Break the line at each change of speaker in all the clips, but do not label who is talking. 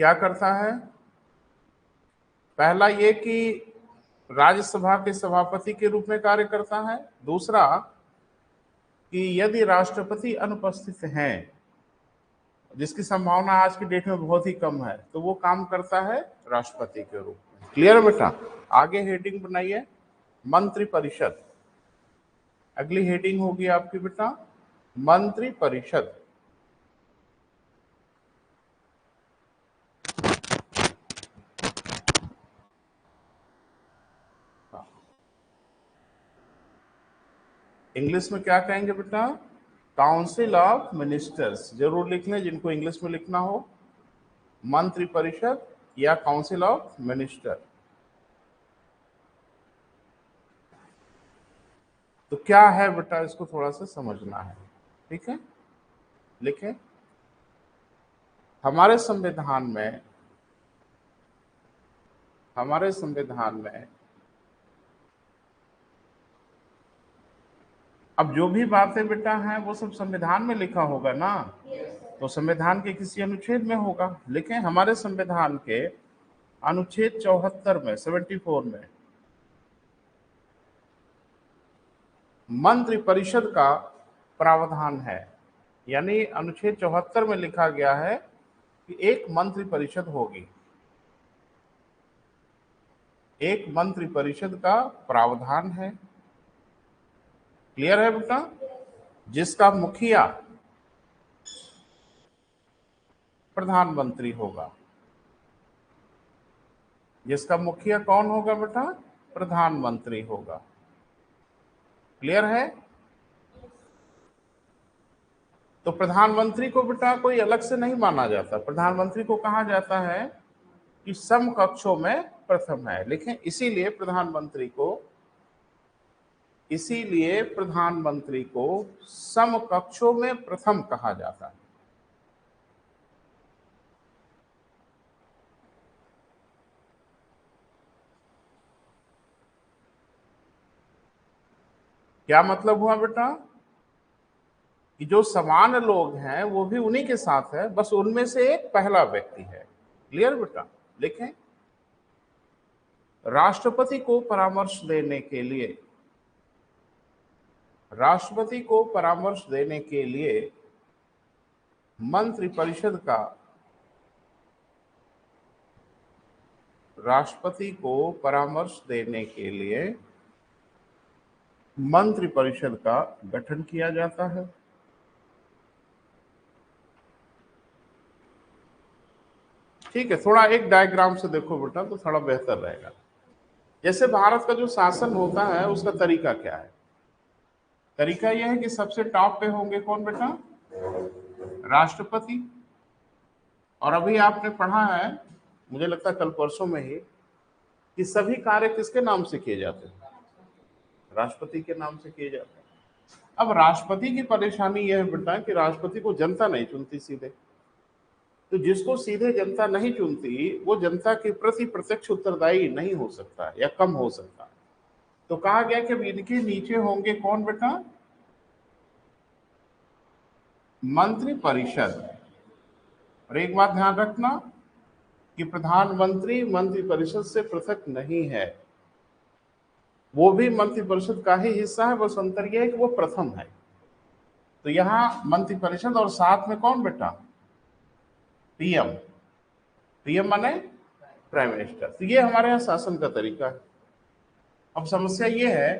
क्या करता है? पहला ये कि राज्यसभा के सभापति के रूप में कार्य करता है। दूसरा कि यदि राष्ट्रपति अनुपस्थित हैं, जिसकी संभावना आज की डेट में बहुत ही कम है, तो वो काम करता है राष्ट्रपति के रूप में। क्लियर है बेटा? आगे हेडिंग बनाइए, मंत्री परिषद। अगली हेडिंग होगी आपकी बेटा मंत्री परिषद। इंग्लिश में क्या कहेंगे बेटा? Council of ministers. जरूर लिख लें जिनको इंग्लिश में लिखना हो, मंत्री परिषद या काउंसिल ऑफ मिनिस्टर। तो क्या है बेटा, इसको थोड़ा सा समझना है। ठीक है, लिखें। हमारे संविधान में अब जो भी बातें बेटा हैं वो सब संविधान में लिखा होगा ना, तो संविधान के किसी अनुच्छेद में होगा। लिखें, हमारे संविधान के अनुच्छेद 74 में 74 में मंत्री परिषद का प्रावधान है। यानी अनुच्छेद 74 में लिखा गया है कि एक मंत्री परिषद होगी। एक मंत्री परिषद का प्रावधान है। क्लियर है बेटा? जिसका मुखिया प्रधानमंत्री होगा। जिसका मुखिया कौन होगा बेटा? प्रधानमंत्री होगा। क्लियर है? तो प्रधानमंत्री को बेटा कोई अलग से नहीं माना जाता। प्रधानमंत्री को कहा जाता है कि समकक्षों में प्रथम है। लिखें, इसीलिए प्रधानमंत्री को समकक्षों में प्रथम कहा जाता है। क्या मतलब हुआ बेटा? कि जो समान लोग हैं वो भी उन्हीं के साथ है, बस उनमें से एक पहला व्यक्ति है। क्लियर बेटा? लिखें, राष्ट्रपति को परामर्श देने के लिए मंत्रिपरिषद का राष्ट्रपति को परामर्श देने के लिए मंत्रिपरिषद का गठन किया जाता है। ठीक है, थोड़ा एक डायग्राम से देखो बेटा तो थोड़ा बेहतर रहेगा। जैसे भारत का जो शासन होता है उसका तरीका क्या है? तरीका यह है कि सबसे टॉप पे होंगे कौन बेटा? राष्ट्रपति। और अभी आपने पढ़ा है, मुझे लगता है कल परसों में ही, कि सभी कार्य किसके नाम से किए जाते हैं? राष्ट्रपति के नाम से किए जाते हैं। अब राष्ट्रपति की परेशानी यह है बेटा कि राष्ट्रपति को जनता नहीं चुनती सीधे। तो जिसको सीधे जनता नहीं चुनती वो जनता के प्रति प्रत्यक्ष उत्तरदायी नहीं हो सकता या कम हो सकता। तो कहा गया कि इनके नीचे होंगे कौन बेटा? मंत्री परिषद। और एक बात ध्यान रखना कि प्रधानमंत्री मंत्री परिषद से पृथक नहीं है, वो भी मंत्री परिषद का ही हिस्सा है, बस अंतर यह है कि वो प्रथम है। तो यहां मंत्री परिषद और साथ में कौन बेटा? पीएम। पीएम माने प्राइम मिनिस्टर। तो ये हमारे यहाँ शासन का तरीका है। अब समस्या ये है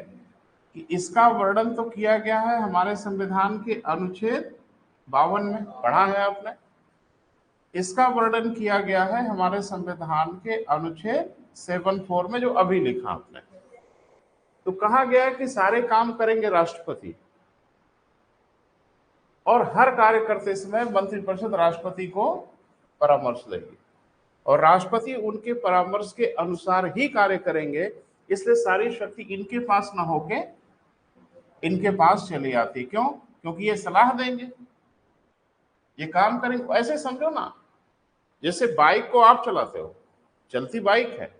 कि इसका वर्णन तो किया गया है हमारे संविधान के अनुच्छेद 52 में, पढ़ा है आपने। इसका वर्णन किया गया है हमारे संविधान के अनुच्छेद 74 में, जो अभी लिखा आपने। तो कहा गया है कि सारे काम करेंगे राष्ट्रपति, और हर कार्य करते समय मंत्रिपरिषद राष्ट्रपति को परामर्श देगी, और राष्ट्रपति उनके परामर्श के अनुसार ही कार्य करेंगे। इसलिए सारी शक्ति इनके पास ना होके इनके पास चली आती। क्यों? क्योंकि ये सलाह देंगे, ये काम करेंगे। ऐसे समझो ना, जैसे बाइक को आप चलाते हो, चलती बाइक है,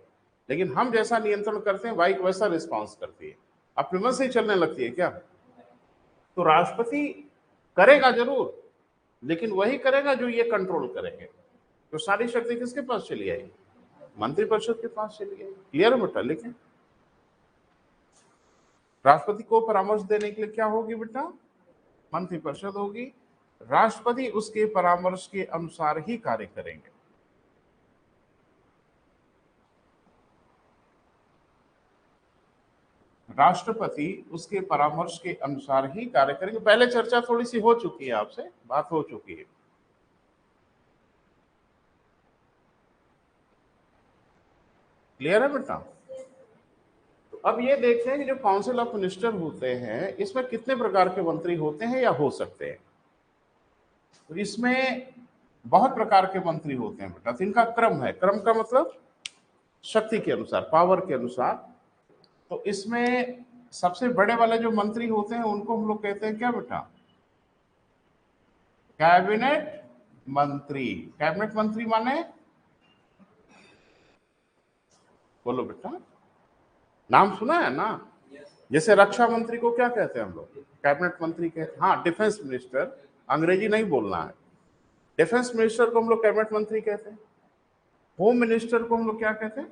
लेकिन हम जैसा नियंत्रण करते हैं बाइक वैसा रिस्पॉन्स करती है, अपने मन से ही चलने लगती है क्या? तो राष्ट्रपति करेगा जरूर, लेकिन वही करेगा जो ये कंट्रोल करेंगे। तो सारी शक्ति किसके पास चली आई? मंत्रिपरिषद के पास चली आई। क्लियर है बेटा? लेकिन राष्ट्रपति को परामर्श देने के लिए क्या होगी बेटा? मंत्रिपरिषद होगी। राष्ट्रपति उसके परामर्श के अनुसार ही कार्य करेंगे। राष्ट्रपति उसके परामर्श के अनुसार ही कार्य करेंगे। पहले चर्चा थोड़ी सी हो चुकी है, आपसे बात हो चुकी है। क्लियर है बेटा? तो अब ये देखते हैं कि जो काउंसिल ऑफ मिनिस्टर होते हैं इसमें कितने प्रकार के मंत्री होते हैं या हो सकते हैं। तो इसमें बहुत प्रकार के मंत्री होते हैं बेटा। तो इनका क्रम है, क्रम का मतलब शक्ति के अनुसार, पावर के अनुसार। तो इसमें सबसे बड़े वाले जो मंत्री होते हैं उनको हम लोग कहते हैं क्या बेटा? कैबिनेट मंत्री। कैबिनेट मंत्री माने, बोलो बेटा, नाम सुना है ना? जैसे रक्षा मंत्री को क्या कहते हैं हम लोग? कैबिनेट मंत्री कहते हैं। हाँ, डिफेंस मिनिस्टर, अंग्रेजी नहीं बोलना है। डिफेंस मिनिस्टर को हम लोग कैबिनेट मंत्री कहते हैं। होम मिनिस्टर को हम लोग क्या कहते हैं?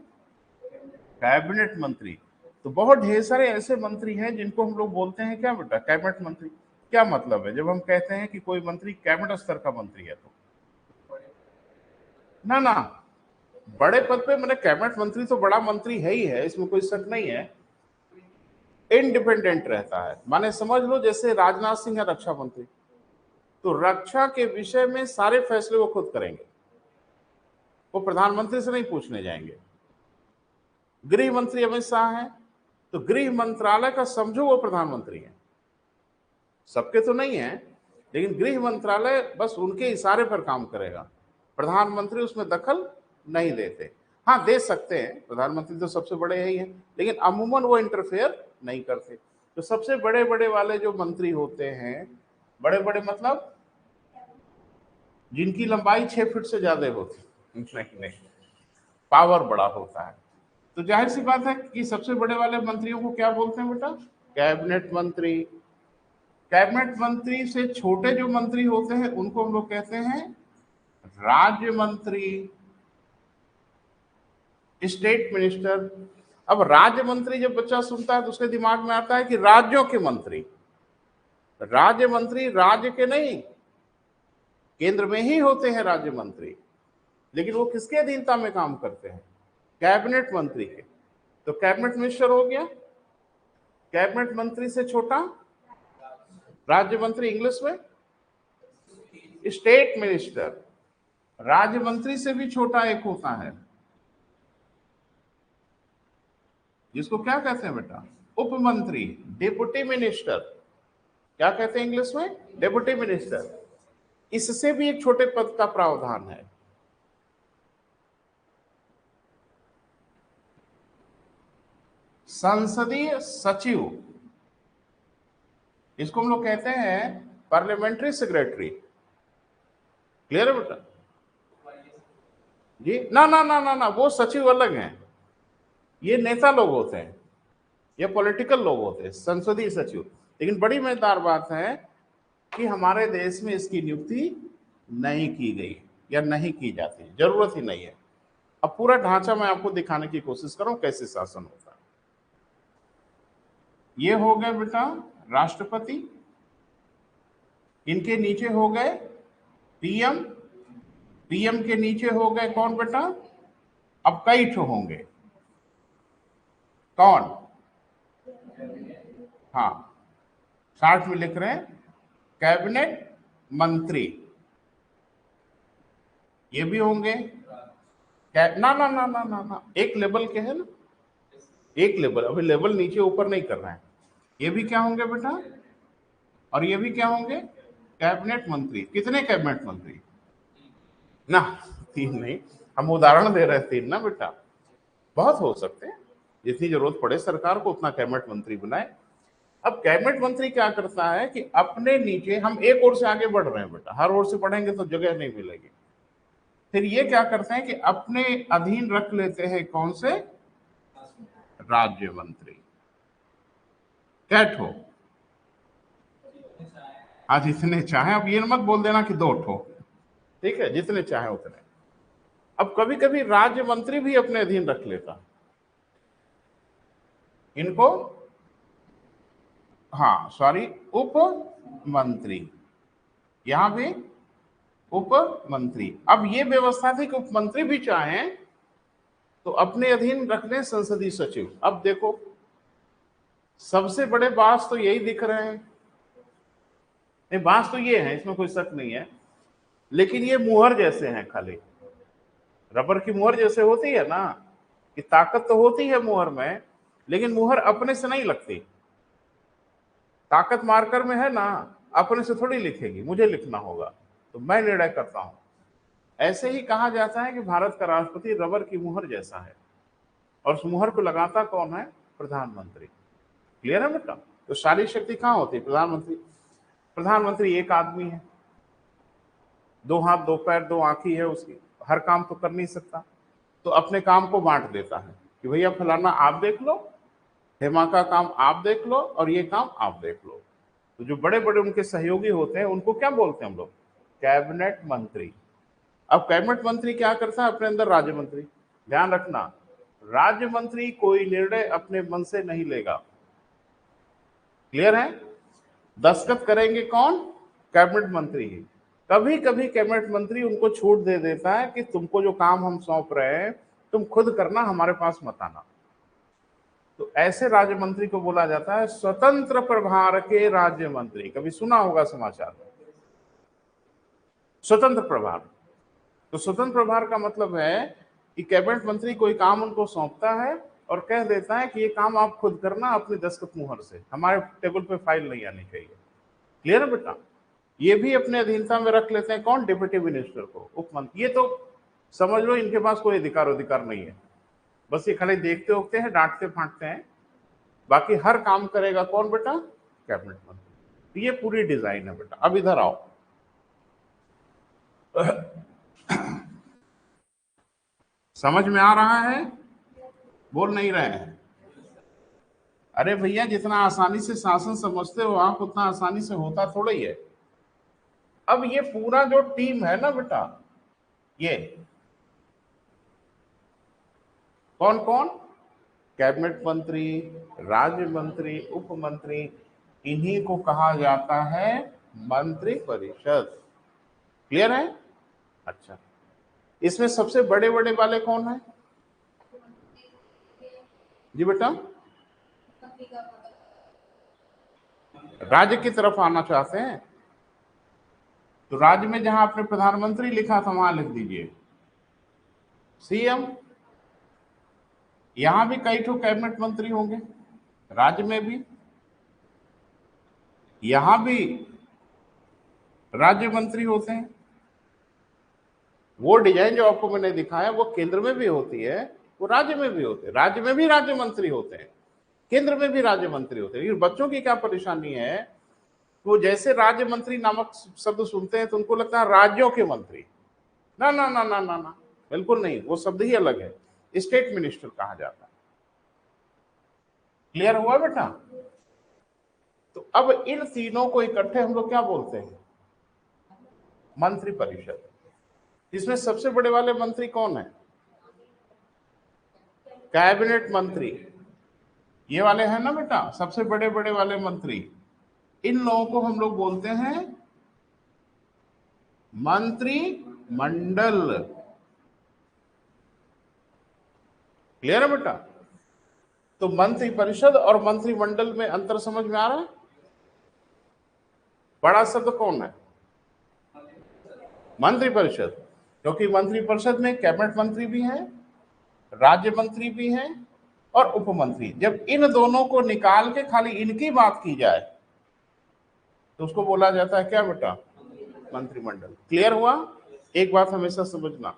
कैबिनेट मंत्री। तो बहुत ढेर सारे ऐसे मंत्री हैं जिनको हम लोग बोलते हैं क्या बेटा? कैबिनेट मंत्री। क्या मतलब है जब हम कहते हैं कि कोई मंत्री कैबिनेट स्तर का मंत्री है? तो ना ना, बड़े पद पे मैंने कैबिनेट मंत्री तो बड़ा मंत्री है ही है, इसमें कोई शक नहीं है। इंडिपेंडेंट रहता है, माने समझ लो जैसे राजनाथ सिंह है रक्षा मंत्री, तो रक्षा के विषय में सारे फैसले वो खुद करेंगे, वो प्रधानमंत्री से नहीं पूछने जाएंगे। गृह मंत्री अमित शाह है, तो गृह मंत्रालय का समझो वो प्रधानमंत्री है। सबके तो नहीं है, लेकिन गृह मंत्रालय बस उनके इशारे पर काम करेगा। प्रधानमंत्री उसमें दखल नहीं देते। हाँ, दे सकते हैं, प्रधानमंत्री तो सबसे बड़े ही हैं, लेकिन अमूमन वो इंटरफेयर नहीं करते। तो सबसे बड़े बड़े वाले जो मंत्री होते हैं, बड़े बड़े मतलब जिनकी लंबाई 6 फीट से ज्यादा होती, नहीं नहीं, पावर बड़ा होता है। तो जाहिर सी बात है कि सबसे बड़े वाले मंत्रियों को क्या बोलते हैं बेटा? कैबिनेट मंत्री। कैबिनेट मंत्री से छोटे जो मंत्री होते हैं उनको हम लोग कहते हैं राज्य मंत्री, स्टेट मिनिस्टर। अब राज्य मंत्री जब बच्चा सुनता है तो उसके दिमाग में आता है कि राज्यों के मंत्री। राज्य मंत्री राज्य के नहीं, केंद्र में ही होते हैं राज्य मंत्री, लेकिन वो किसके अधीनता में काम करते हैं? कैबिनेट मंत्री के। तो कैबिनेट मिनिस्टर हो गया। कैबिनेट मंत्री से छोटा राज्य मंत्री, इंग्लिश में स्टेट मिनिस्टर। राज्य मंत्री से भी छोटा एक होता है जिसको क्या कहते हैं बेटा? उप मंत्री, डिप्टी मिनिस्टर। क्या कहते हैं इंग्लिश में? Deputy minister. इससे भी एक छोटे पद का प्रावधान है। संसदीय सचिव, इसको हम लोग कहते हैं पार्लियामेंट्री सेक्रेटरी। क्लियर है बेटा? जी ना ना ना ना ना, वो सचिव अलग हैं, ये नेता लोग होते हैं, ये पॉलिटिकल लोग होते हैं, संसदीय सचिव। लेकिन बड़ी मजेदार बात है कि हमारे देश में इसकी नियुक्ति नहीं की गई या नहीं की जाती, जरूरत ही नहीं है। अब पूरा ढांचा मैं आपको दिखाने की कोशिश कर रहा हूं कैसे शासन होता है। ये हो गए बेटा राष्ट्रपति, इनके नीचे हो गए पीएम, पीएम के नीचे हो गए कौन बेटा? अब कई ठो होंगे, कौन? हाँ, चार्ट में लिख रहे हैं कैबिनेट मंत्री, ये भी होंगे। ना ना ना ना ना ना, एक लेवल के है ना, एक लेवल, अभी लेवल नीचे ऊपर नहीं कर रहे हैं। ये भी क्या होंगे बेटा? और ये भी क्या होंगे? कैबिनेट मंत्री। कितने कैबिनेट मंत्री? ना, तीन नहीं, हम उदाहरण दे रहे थे ना बेटा, बहुत हो सकते हैं, जितनी जरूरत पड़े सरकार को उतना कैबिनेट मंत्री बनाए। अब कैबिनेट मंत्री क्या करता है कि अपने नीचे, हम एक ओर से आगे बढ़ रहे हैं बेटा, हर ओर से बढ़ेंगे तो जगह नहीं मिलेगी। फिर ये क्या करते हैं कि अपने अधीन रख लेते हैं कौन से? राज्य मंत्री। क्या ठो? आज जितने चाहे, अब ये मत बोल देना कि 2 ठो, ठीक है, जितने चाहे उतने। अब कभी कभी राज्य मंत्री भी अपने अधीन रख लेता इनको, हाँ सॉरी, उप मंत्री, यहां भी उप मंत्री। अब ये व्यवस्था थी कि उप मंत्री भी चाहें तो अपने अधीन रख लें संसदीय सचिव। अब देखो सबसे बड़े बांस तो यही दिख रहे हैं, नहीं बांस तो ये है, इसमें कोई शक नहीं है, लेकिन ये मुहर जैसे हैं, खाली रबर की मुहर जैसे होती है ना, कि ताकत तो होती है मुहर में, लेकिन मुहर अपने से नहीं लगती। ताकत मार्कर में है ना, अपने से थोड़ी लिखेगी, मुझे लिखना होगा, तो मैं निर्णय करता हूं। ऐसे ही कहा जाता है कि भारत का राष्ट्रपति रबर की मुहर जैसा है, और उस मुहर को लगाता कौन है? प्रधानमंत्री। क्लियर है बेटा? तो सारी शक्ति कहां होती है? प्रधानमंत्री। प्रधानमंत्री एक आदमी है, 2 हाथ 2 पैर 2 आंखें है उसकी, हर काम तो कर नहीं सकता, तो अपने काम को बांट देता है कि भैया फलाना आप देख लो, हेमा का काम आप देख लो, और ये काम आप देख लो। तो जो बड़े बड़े उनके सहयोगी होते हैं उनको क्या बोलते हैं हम लोग? कैबिनेट मंत्री। अब कैबिनेट मंत्री क्या करता है? अपने अंदर राज्य मंत्री। ध्यान रखना, राज्य मंत्री कोई निर्णय अपने मन से नहीं लेगा। क्लियर है? दस्तखत करेंगे कौन? कैबिनेट मंत्री ही। कभी कभी कैबिनेट मंत्री उनको छूट दे देता है कि तुमको जो काम हम सौंप रहे हैं तुम खुद करना, हमारे पास मत आना। तो ऐसे राज्य मंत्री को बोला जाता है स्वतंत्र प्रभार के राज्य मंत्री। कभी सुना होगा समाचार में, स्वतंत्र प्रभार। तो स्वतंत्र प्रभार का मतलब है कि कैबिनेट मंत्री कोई काम उनको सौंपता है और कह देता है कि ये काम आप खुद करना अपनी दस्तखत मुहर से, हमारे टेबल पे फाइल नहीं आनी चाहिए। क्लियर है बेटा? ये भी अपने अधीनता में रख लेते हैं कौन? डिप्टी मिनिस्टर को, उप मंत्री। ये तो समझ लो इनके पास कोई अधिकार नहीं है, बस ये खाली देखते होते हैं, डांटते फांटते हैं, बाकी हर काम करेगा कौन बेटा? कैबिनेट मंत्री। ये पूरी डिजाइन है बेटा। अब इधर आओ, समझ में आ रहा है? बोल नहीं रहे हैं? अरे भैया जितना आसानी से शासन समझते हो आप, उतना आसानी से होता थोड़ा ही है। अब ये पूरा जो टीम है ना बेटा, ये कौन कौन? कैबिनेट मंत्री, राज्य मंत्री, उप मंत्री, इन्हीं को कहा जाता है मंत्री परिषद। क्लियर है? अच्छा, इसमें सबसे बड़े बड़े वाले कौन है जी बेटा? राज्य की तरफ आना चाहते हैं तो राज्य में जहां आपने प्रधानमंत्री लिखा था वहां लिख दीजिए सीएम। यहां भी कई ठो कैबिनेट मंत्री होंगे, राज्य में भी, यहां भी राज्य मंत्री होते हैं। वो डिजाइन जो आपको मैंने दिखाया वो केंद्र में भी होती है, वो राज्य में भी होते हैं। राज्य में भी राज्य मंत्री होते हैं, केंद्र में भी राज्य मंत्री होते हैं। बच्चों की क्या परेशानी है, वो जैसे राज्य मंत्री नामक शब्द सुनते हैं तो उनको लगता है राज्यों के मंत्री। ना ना ना ना ना ना, बिल्कुल नहीं, वो शब्द ही अलग है, स्टेट मिनिस्टर कहा जाता है। क्लियर हुआ बेटा? तो अब इन तीनों को इकट्ठे हम लोग क्या बोलते हैं? मंत्री परिषद। इसमें सबसे बड़े वाले मंत्री कौन है? कैबिनेट मंत्री। ये वाले हैं ना बेटा, सबसे बड़े बड़े वाले मंत्री, इन लोगों को हम लोग बोलते हैं मंत्री मंडल। क्लियर है बेटा? तो मंत्री परिषद और मंत्रिमंडल में अंतर समझ में आ रहा है? बड़ा शब्द कौन है? मंत्री परिषद, क्योंकि मंत्री परिषद में कैबिनेट मंत्री भी हैं, राज्य मंत्री भी हैं और उप मंत्री। जब इन दोनों को निकाल के खाली इनकी बात की जाए तो उसको बोला जाता है क्या बेटा? मंत्रिमंडल। क्लियर हुआ? एक बात हमेशा समझना,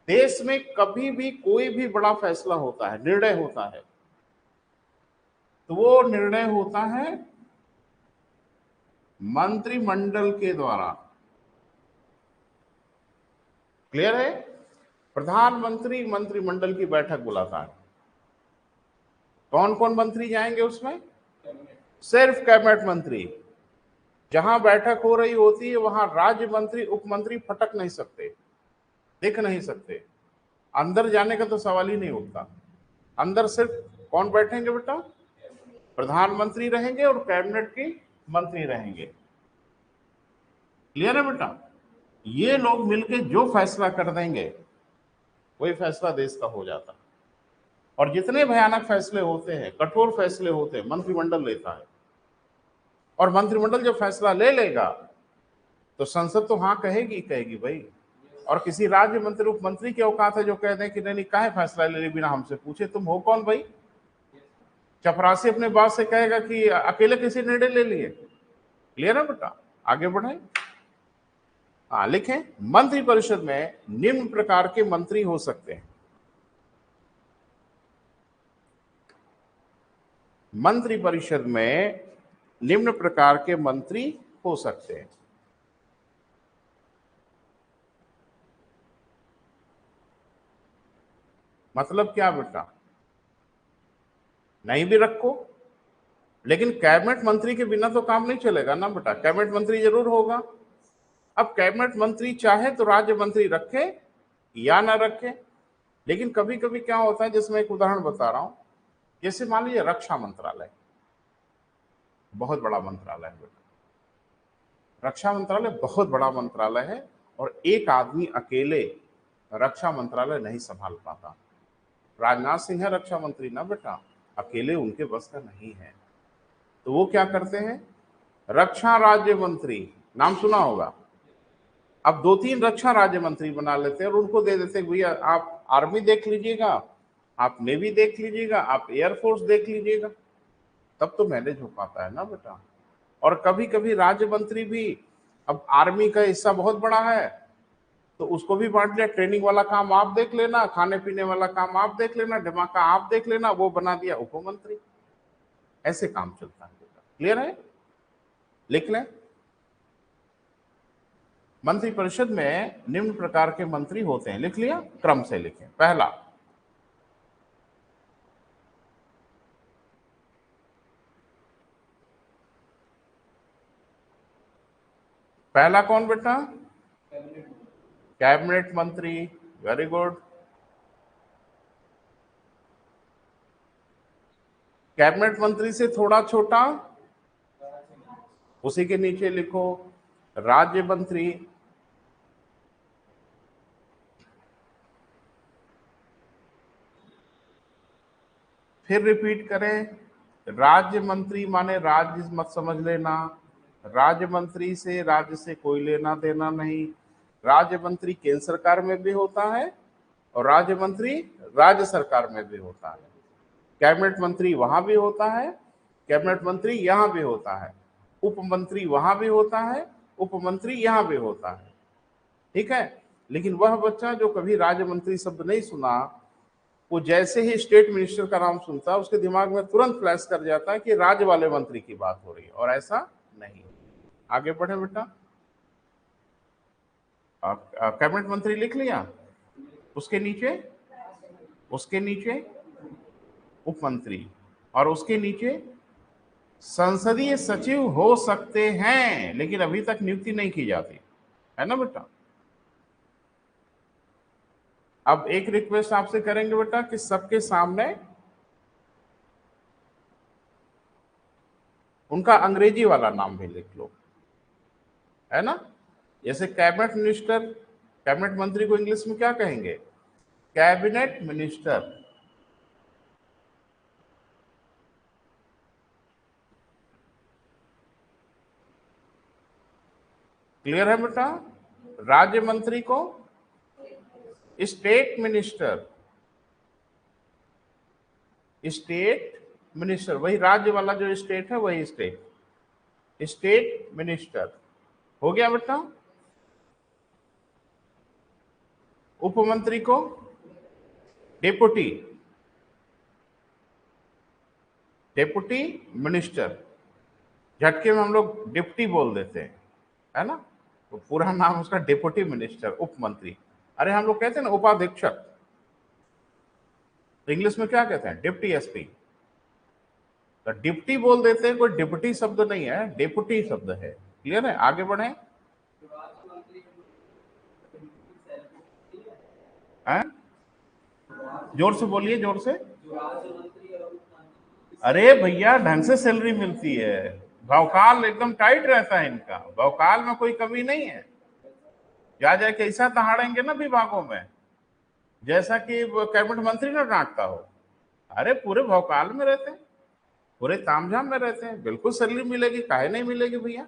देश में कभी भी कोई भी बड़ा फैसला होता है, निर्णय होता है, तो वो निर्णय होता है मंत्रिमंडल के द्वारा। क्लियर है? प्रधानमंत्री मंत्रिमंडल की बैठक बुलाता है। कौन कौन मंत्री जाएंगे उसमें? सिर्फ कैबिनेट मंत्री। जहां बैठक हो रही होती है वहां राज्य मंत्री उप मंत्री फटक नहीं सकते। देख नहीं सकते। अंदर जाने का तो सवाल ही नहीं उठता। अंदर सिर्फ कौन बैठेंगे बेटा? प्रधानमंत्री रहेंगे और कैबिनेट के मंत्री रहेंगे। क्लियर है बेटा? ये लोग मिलके जो फैसला कर देंगे वही फैसला देश का हो जाता है। और जितने भयानक फैसले होते हैं, कठोर फैसले होते हैं, मंत्रिमंडल लेता है। और मंत्रिमंडल जब फैसला ले लेगा तो संसद तो हाँ कहेगी कहेगी भाई। और किसी राज्य मंत्री उप मंत्री की औकात है जो कह दें कि नहीं काहे फैसला ले बिना हमसे पूछे? तुम हो कौन भाई? चपरासी अपने बात से कहेगा कि अकेले किसी निर्णय ले लिए? क्लियर है बेटा? आगे बढ़े। हाँ लिखें, मंत्रिपरिषद में निम्न प्रकार के मंत्री हो सकते हैं। मंत्रिपरिषद में निम्न प्रकार के मंत्री हो सकते हैं। मतलब क्या बेटा? नहीं भी रखो, लेकिन कैबिनेट मंत्री के बिना तो काम नहीं चलेगा ना बेटा, कैबिनेट मंत्री जरूर होगा। अब कैबिनेट मंत्री चाहे तो राज्य मंत्री रखे या ना रखे, लेकिन कभी कभी क्या होता है, जिसमें एक उदाहरण बता रहा हूं, जैसे मान लीजिए रक्षा मंत्रालय बहुत बड़ा मंत्रालय है बेटा। रक्षा मंत्रालय बहुत बड़ा मंत्रालय है और एक आदमी अकेले रक्षा मंत्रालय नहीं संभाल पाता। राजनाथ सिंह है रक्षा मंत्री ना बेटा, अकेले उनके बस का नहीं है। तो वो क्या करते हैं, रक्षा राज्य मंत्री, नाम सुना होगा। अब 2-3 रक्षा राज्य मंत्री बना लेते हैं और उनको दे देते हैं, भैया आप आर्मी देख लीजिएगा, आप नेवी देख लीजिएगा, आप एयरफोर्स देख लीजिएगा, तब तो मैनेज हो पाता है ना बेटा। और कभी कभी राज्य मंत्री भी, अब आर्मी का हिस्सा बहुत बड़ा है तो उसको भी बांट लिया, ट्रेनिंग वाला काम आप देख लेना, खाने पीने वाला काम आप देख लेना, धमाका आप देख लेना, वो बना दिया उप मंत्री। ऐसे काम चलता है बेटा। क्लियर है? लिख लें, मंत्रिपरिषद में निम्न प्रकार के मंत्री होते हैं। लिख लिया? क्रम से लिखें। पहला कौन बेटा? कैबिनेट मंत्री। Very good. कैबिनेट मंत्री से थोड़ा छोटा, उसी के नीचे लिखो राज्य मंत्री। फिर रिपीट करें, राज्य मंत्री माने राज्य मत समझ लेना, राज्य मंत्री से राज्य से कोई लेना देना नहीं। राज्य मंत्री केंद्र सरकार में भी होता है और राज्य मंत्री राज्य सरकार में भी होता है। कैबिनेट मंत्री वहां भी होता है, कैबिनेट मंत्री यहां भी होता है, उप मंत्री वहां भी होता है, उप मंत्री यहां भी होता है। ठीक है? लेकिन वह बच्चा जो कभी राज्य मंत्री शब्द नहीं सुना, वो जैसे ही स्टेट मिनिस्टर का नाम सुनता है उसके दिमाग में तुरंत फ्लैश कर जाता है कि राज्य वाले मंत्री की बात हो रही है, और ऐसा नहीं। आगे बढ़े बेटा। कैबिनेट मंत्री लिख लिया, उसके नीचे उप मंत्री, और उसके नीचे संसदीय सचिव हो सकते हैं, लेकिन अभी तक नियुक्ति नहीं की जाती है ना बेटा। अब एक रिक्वेस्ट आपसे करेंगे बेटा कि सबके सामने उनका अंग्रेजी वाला नाम भी लिख लो, है ना। जैसे कैबिनेट मिनिस्टर, कैबिनेट मंत्री को इंग्लिश में क्या कहेंगे? Cabinet minister. क्लियर है बेटा? राज्य मंत्री को स्टेट मिनिस्टर। स्टेट मिनिस्टर, वही राज्य वाला जो स्टेट है वही स्टेट मिनिस्टर। हो गया बेटा? उप मंत्री को डेपुटी मिनिस्टर। झटके में हम लोग डिप्टी बोल देते हैं, है ना। तो पूरा नाम उसका डेपुटी मिनिस्टर, उप मंत्री। अरे हम लोग कहते हैं ना उपाधीक्षक, तो इंग्लिश में क्या कहते हैं? Deputy SP. तो डिप्टी बोल देते हैं, कोई डिप्टी शब्द नहीं है, डेपुटी शब्द है। क्लियर है? आगे बढ़े। हैं? जोर से बोलिए, जोर से। अरे भैया ढंग से सैलरी मिलती है, भवकाल एकदम टाइट रहता है इनका, भवकाल में कोई कमी नहीं है। जा जाके ऐसा दहाड़ेंगे ना विभागों में जैसा कि कैबिनेट मंत्री ना डांटता हो। अरे पूरे भौकाल में रहते हैं, पूरे तामझाम में रहते हैं, बिल्कुल सैलरी मिलेगी, काहे नहीं मिलेगी भैया,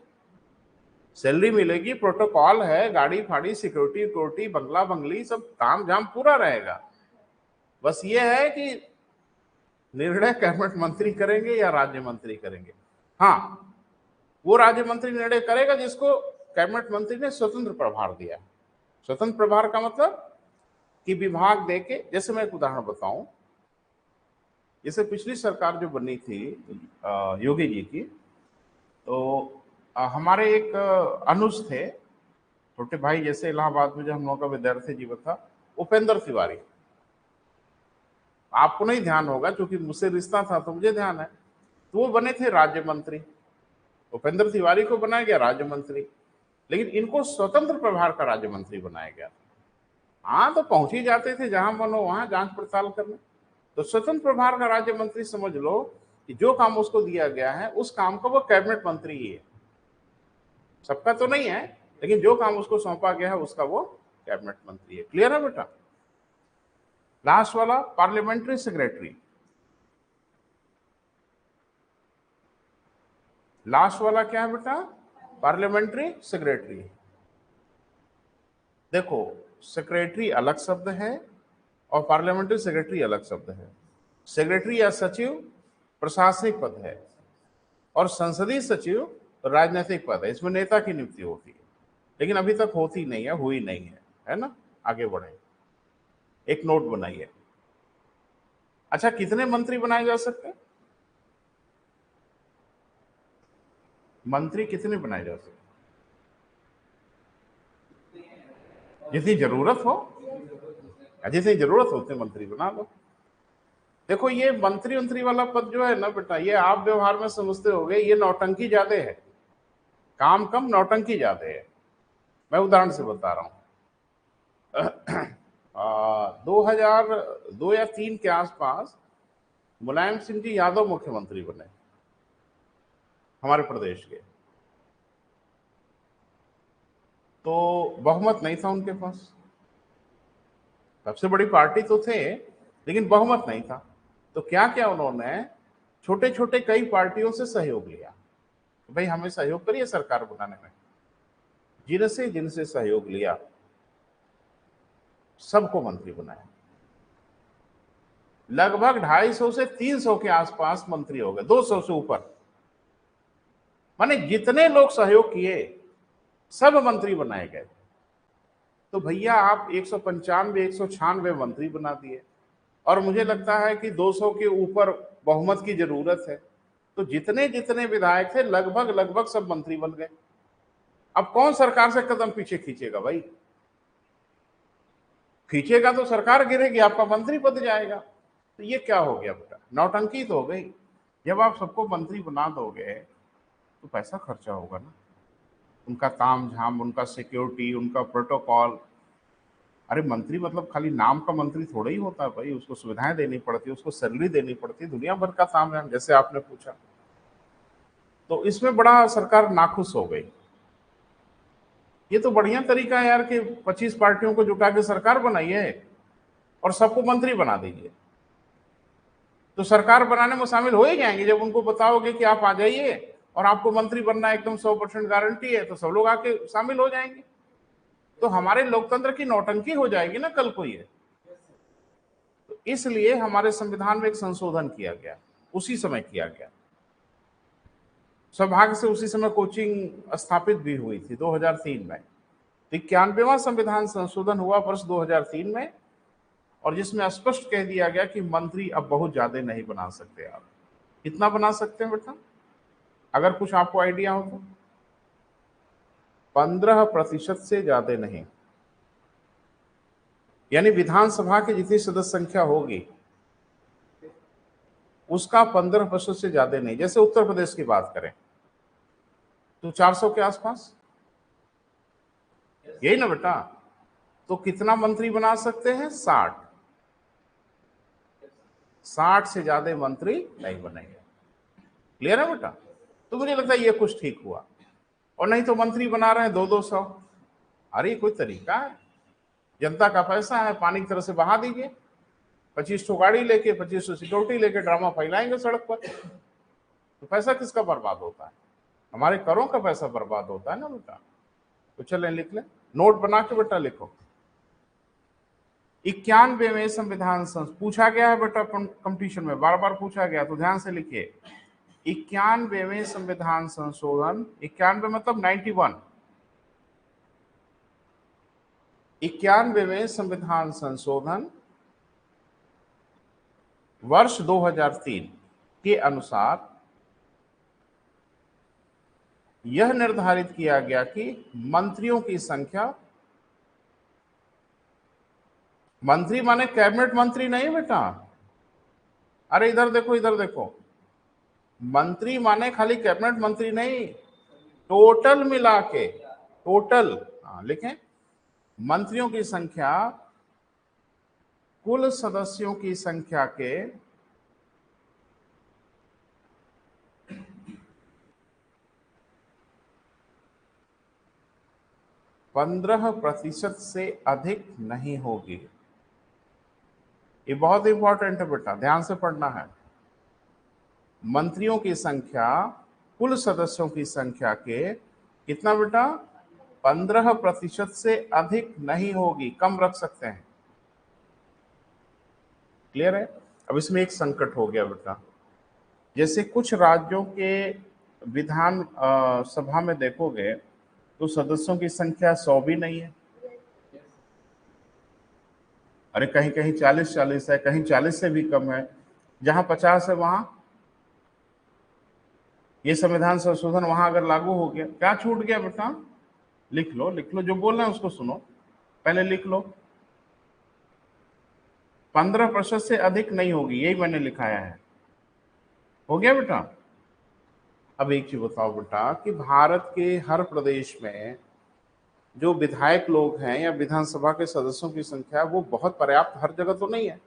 सैलरी मिलेगी, प्रोटोकॉल है, गाड़ी फाड़ी सिक्योरिटी उक्योरिटी बंगला बंगली सब तामझाम पूरा रहेगा। बस ये है कि निर्णय कैबिनेट मंत्री करेंगे या राज्य मंत्री करेंगे। हाँ, वो राज्य मंत्री निर्णय करेगा जिसको कैबिनेट मंत्री ने स्वतंत्र प्रभार दिया। स्वतंत्र प्रभार का मतलब कि विभाग देके, जैसे मैं एक उदाहरण बताऊं, जैसे पिछली सरकार जो बनी थी योगी जी की, तो हमारे एक अनुज थे, छोटे भाई जैसे, इलाहाबाद में जो हम लोगों का विद्यार्थी जीवन था, उपेंद्र तिवारी। आपको नहीं ध्यान होगा क्योंकि मुझसे रिश्ता था तो मुझे ध्यान है। तो वो बने थे राज्य मंत्री, उपेंद्र तिवारी को बनाया गया राज्य मंत्री, लेकिन इनको स्वतंत्र प्रभार का राज्य मंत्री बनाया गया। हाँ, तो पहुंच ही जाते थे जहां मन हो वहां जांच पड़ताल करने। तो स्वतंत्र प्रभार का राज्य मंत्री समझ लो कि जो काम उसको दिया गया है उस काम का वो कैबिनेट मंत्री ही है, सबका तो नहीं है, लेकिन जो काम उसको सौंपा गया है उसका वो कैबिनेट मंत्री है। क्लियर है बेटा? लास्ट वाला पार्लियामेंट्री सेक्रेटरी, लास्ट वाला क्या है बेटा? Parliamentary secretary. देखो, सेक्रेटरी अलग शब्द है और पार्लियामेंट्री सेक्रेटरी अलग शब्द है। सेक्रेटरी या सचिव प्रशासनिक पद है और संसदीय सचिव राजनीतिक पद है, इसमें नेता की नियुक्ति होती है, लेकिन अभी तक होती नहीं है, हुई नहीं है ना? आगे बढ़े, एक नोट बनाइए। अच्छा, कितने मंत्री बनाए जा सकते हैं? मंत्री कितने बनाए जा सकते? जितनी जरूरत हो, जितनी जरूरत होते मंत्री बना लो। देखो, ये मंत्री वाला पद जो है ना बेटा, ये आप व्यवहार में समझते होगे ये नौटंकी ज्यादा है, काम कम नौटंकी ज्यादा है। मैं उदाहरण से बता रहा हूं। 2002 या 3 के आसपास मुलायम सिंह जी यादव मुख्यमंत्री बने हमारे प्रदेश के, तो बहुमत नहीं था उनके पास, सबसे बड़ी पार्टी तो थे लेकिन बहुमत नहीं था। तो क्या क्या उन्होंने छोटे छोटे कई पार्टियों से सहयोग लिया, भाई हमें सहयोग करिए सरकार बनाने में। जिनसे जिनसे सहयोग लिया सबको मंत्री बनाया, लगभग 250 से 300 के आसपास मंत्री हो गए, 200 से ऊपर। माने जितने लोग सहयोग किए सब मंत्री बनाए गए। तो भैया आप 195 196 मंत्री बना दिए और मुझे लगता है कि 200 के ऊपर बहुमत की जरूरत है, तो जितने जितने विधायक थे लगभग लगभग सब मंत्री बन गए। अब कौन सरकार से कदम पीछे खींचेगा भाई? खींचेगा तो सरकार गिरेगी, आपका मंत्री पद जाएगा। तो ये क्या हो गया बेटा? नौटंकी तो हो गई। जब आप सबको मंत्री बना दोगे तो पैसा खर्चा होगा ना, उनका ताम झाम, उनका सिक्योरिटी, उनका प्रोटोकॉल। अरे मंत्री मतलब खाली नाम का मंत्री थोड़ा ही होता है भाई, उसको सुविधाएं देनी पड़ती है, उसको सैलरी देनी पड़ती है, दुनिया भर का ताम झाम, जैसे आपने पूछा। तो इसमें बड़ा सरकार नाखुश हो गई। ये तो बढ़िया तरीका है यार कि 25 पार्टियों को जुटा के सरकार बनाइए और सबको मंत्री बना दीजिए, तो सरकार बनाने में शामिल हो ही जाएंगे। जब उनको बताओगे कि आप आ जाइए और आपको मंत्री बनना एकदम 100% गारंटी है, तो सब लोग आके शामिल हो जाएंगे। तो हमारे लोकतंत्र की नौटंकी हो जाएगी ना कल को ये। तो इसलिए हमारे संविधान में एक संशोधन किया गया, उसी समय किया गया। सौभाग्य से उसी समय कोचिंग स्थापित भी हुई थी 2003 में। 91वां संविधान संशोधन हुआ वर्ष 2003 में, और जिसमें स्पष्ट कह दिया गया कि मंत्री अब बहुत ज्यादा नहीं बना सकते आप। कितना बना सकते हैं बेटा, अगर कुछ आपको आइडिया हो तो? 15% से ज्यादा नहीं, यानी विधानसभा की जितनी सदस्य संख्या होगी उसका 15% से ज्यादा नहीं। जैसे उत्तर प्रदेश की बात करें तो 400 के आसपास, यही ना बेटा? तो कितना मंत्री बना सकते हैं? 60 से ज्यादा मंत्री नहीं बनेंगे। क्लियर है बेटा? तो मुझे लगता है ये कुछ ठीक हुआ। और नहीं तो मंत्री बना रहे हैं 200-200। अरे कोई तरीका है? जनता का पैसा है, पानी की तरह से बहा दीजिए। 25 गाड़ी लेके, 25 सिक्योरिटी लेके ड्रामा फैलाएंगे सड़क पर। तो पैसा किसका बर्बाद होता है? हमारे करों का पैसा बर्बाद होता है ना बेटा। तो चलें लिख लें, नोट बना के बेटा लिखो। 91वें संविधान पूछा गया है बेटा कंपटीशन में, बार बार पूछा गया, तो ध्यान से लिखिए। 91वें संविधान संशोधन, 91 मतलब 91, 91वें संविधान संशोधन वर्ष 2003 के अनुसार यह निर्धारित किया गया कि मंत्रियों की संख्या, मंत्री माने कैबिनेट मंत्री नहीं बेटा, अरे इधर देखो, इधर देखो, मंत्री माने खाली कैबिनेट मंत्री नहीं, टोटल मिला के, टोटल। लिखें, मंत्रियों की संख्या कुल सदस्यों की संख्या के 15% से अधिक नहीं होगी। ये बहुत इंपॉर्टेंट है बेटा, ध्यान से पढ़ना है। मंत्रियों की संख्या कुल सदस्यों की संख्या के कितना बेटा? 15% से अधिक नहीं होगी, कम रख सकते हैं। क्लियर है? अब इसमें एक संकट हो गया बेटा, जैसे कुछ राज्यों के विधान सभा में देखोगे तो सदस्यों की संख्या 100 भी नहीं है। अरे कहीं कहीं 40 है, कहीं 40 से भी कम है, जहां 50 है वहां ये संविधान संशोधन वहां अगर लागू हो गया, क्या छूट गया बेटा? लिख लो, लिख लो, जो बोल रहे हैं उसको सुनो, पहले लिख लो। 15% से अधिक नहीं होगी, यही मैंने लिखाया है। हो गया बेटा? अब एक चीज बताओ बेटा कि भारत के हर प्रदेश में जो विधायक लोग हैं या विधानसभा के सदस्यों की संख्या, वो बहुत पर्याप्त हर जगह तो नहीं है,